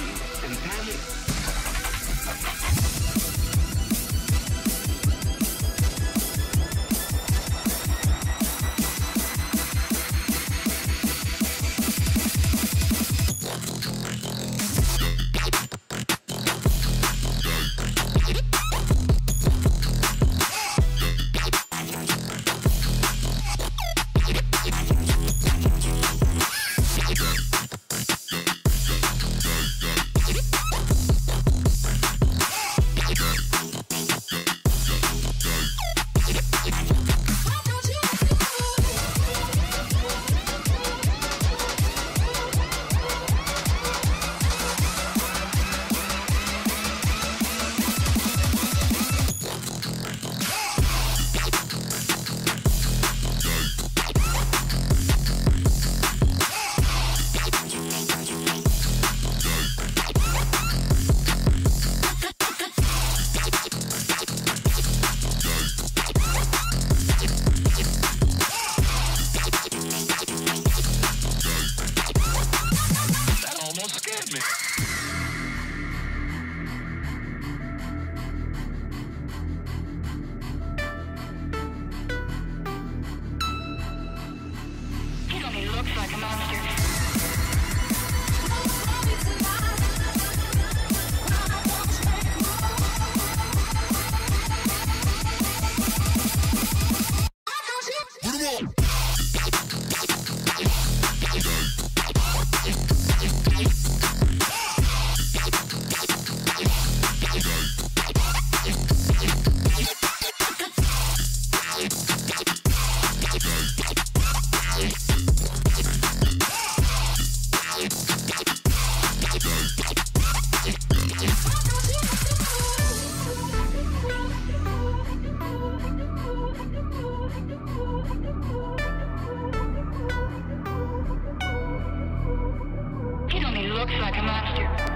Speaker 9: and panic.
Speaker 2: like a monster.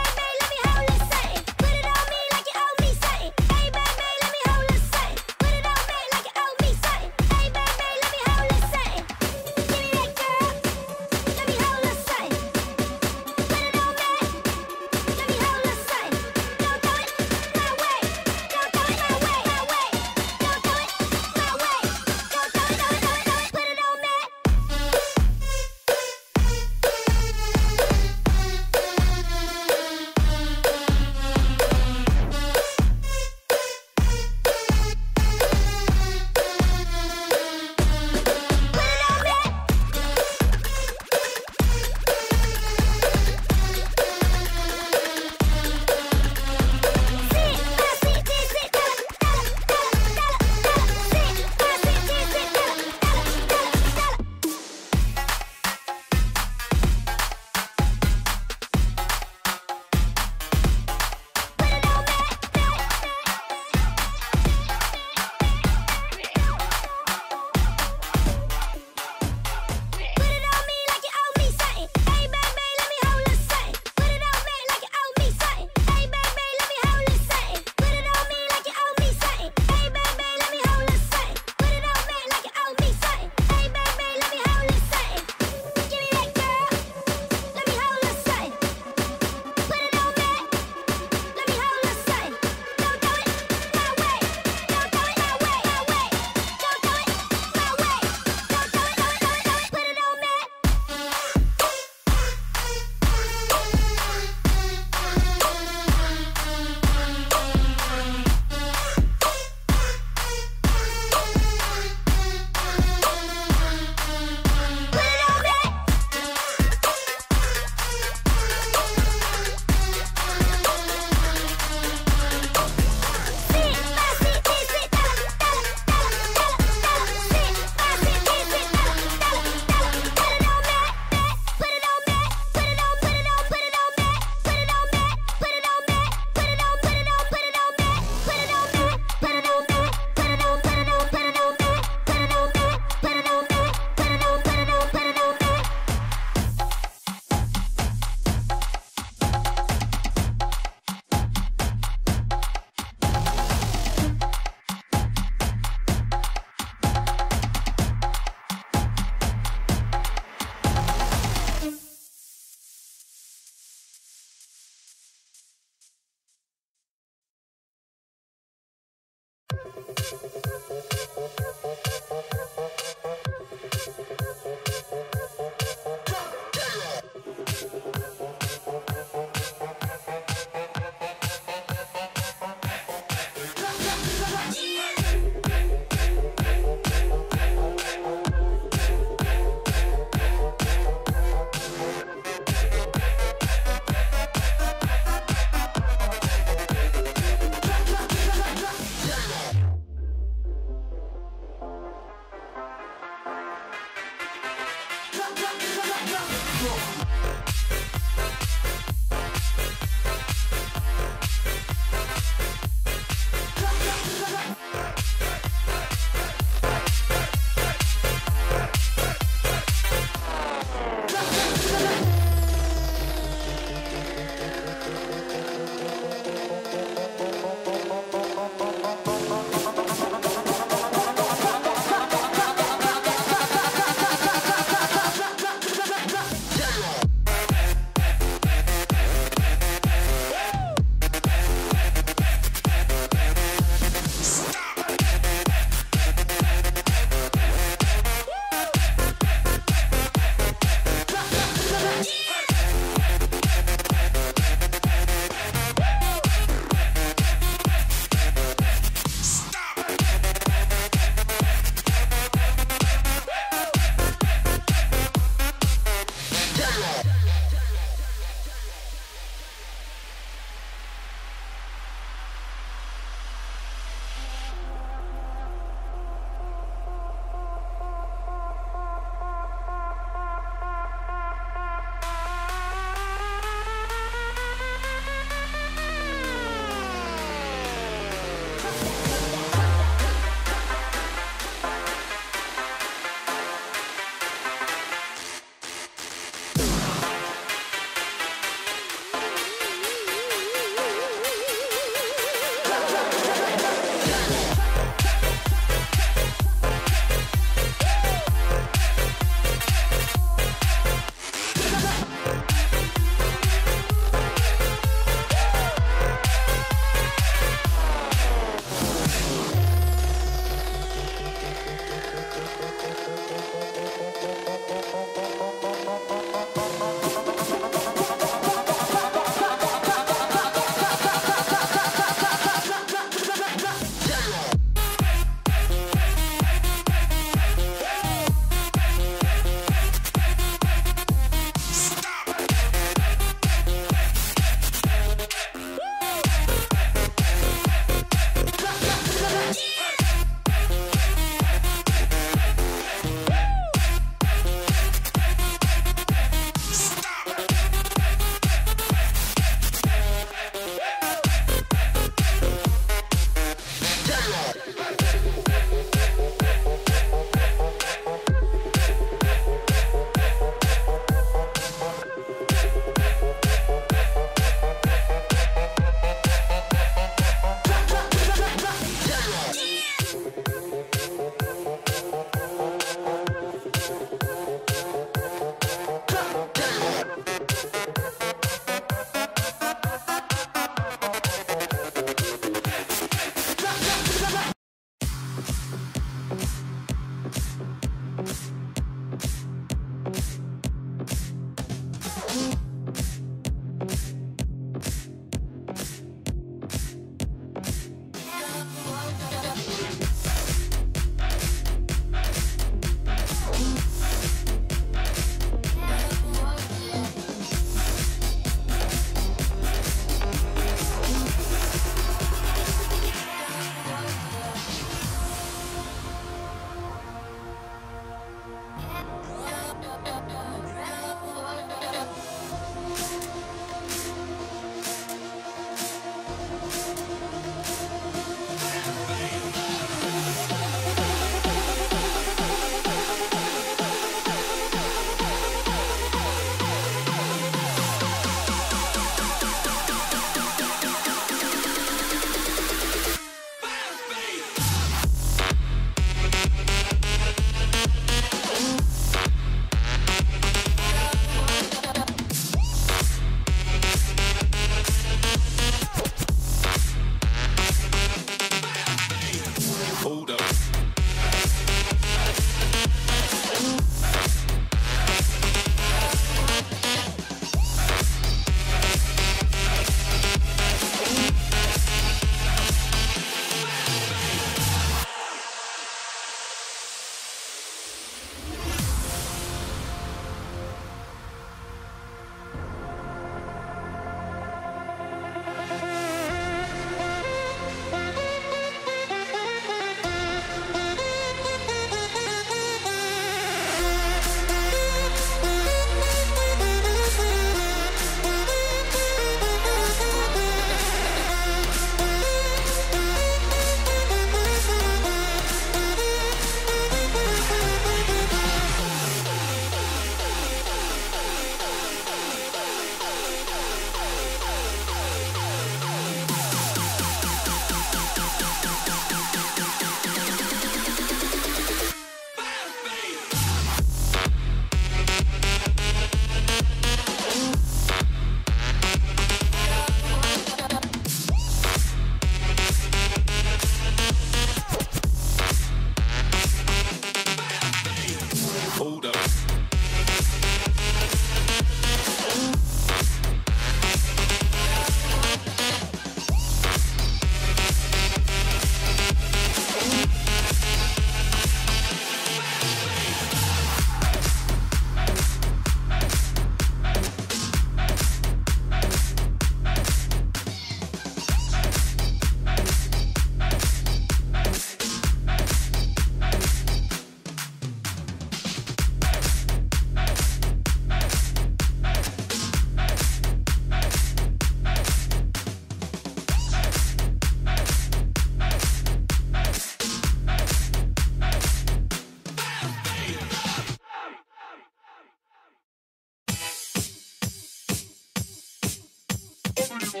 Speaker 19: Yeah,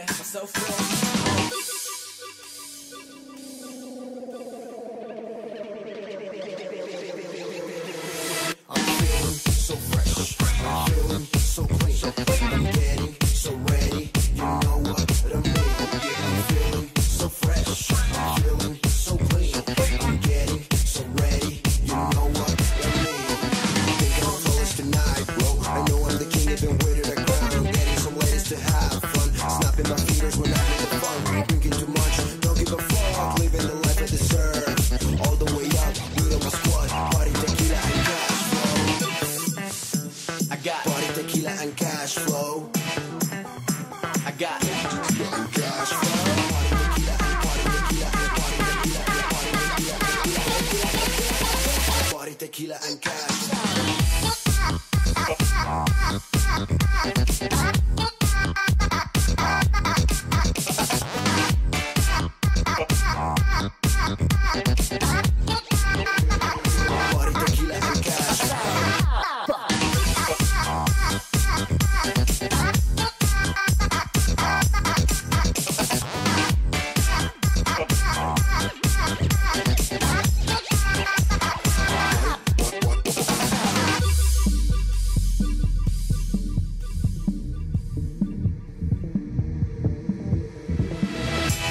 Speaker 19: I'm so fresh.
Speaker 12: I'm feeling so fresh. I'm feeling so clean. I'm getting so ready. You know what I mean? I'm feeling so fresh. I'm feeling so clean. I'm getting so ready. You know what I mean? Think I'm foolish tonight, bro. I know I'm the king, even with the crown. Getting some ladies to have fun. Snapping my fingers when I'm having fun. Drinking too much, don't give a fuck. Living the life I deserve. All the way up, with my squad. Party, tequila, and cash flow. I got party, tequila, and cash flow. I got tequila and cash flow. Party, tequila, and party, tequila, and party, tequila, and party, tequila, and party, tequila, and cash flow.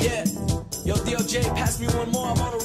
Speaker 19: Yeah, yo, DOJ, pass me one more. I'm on a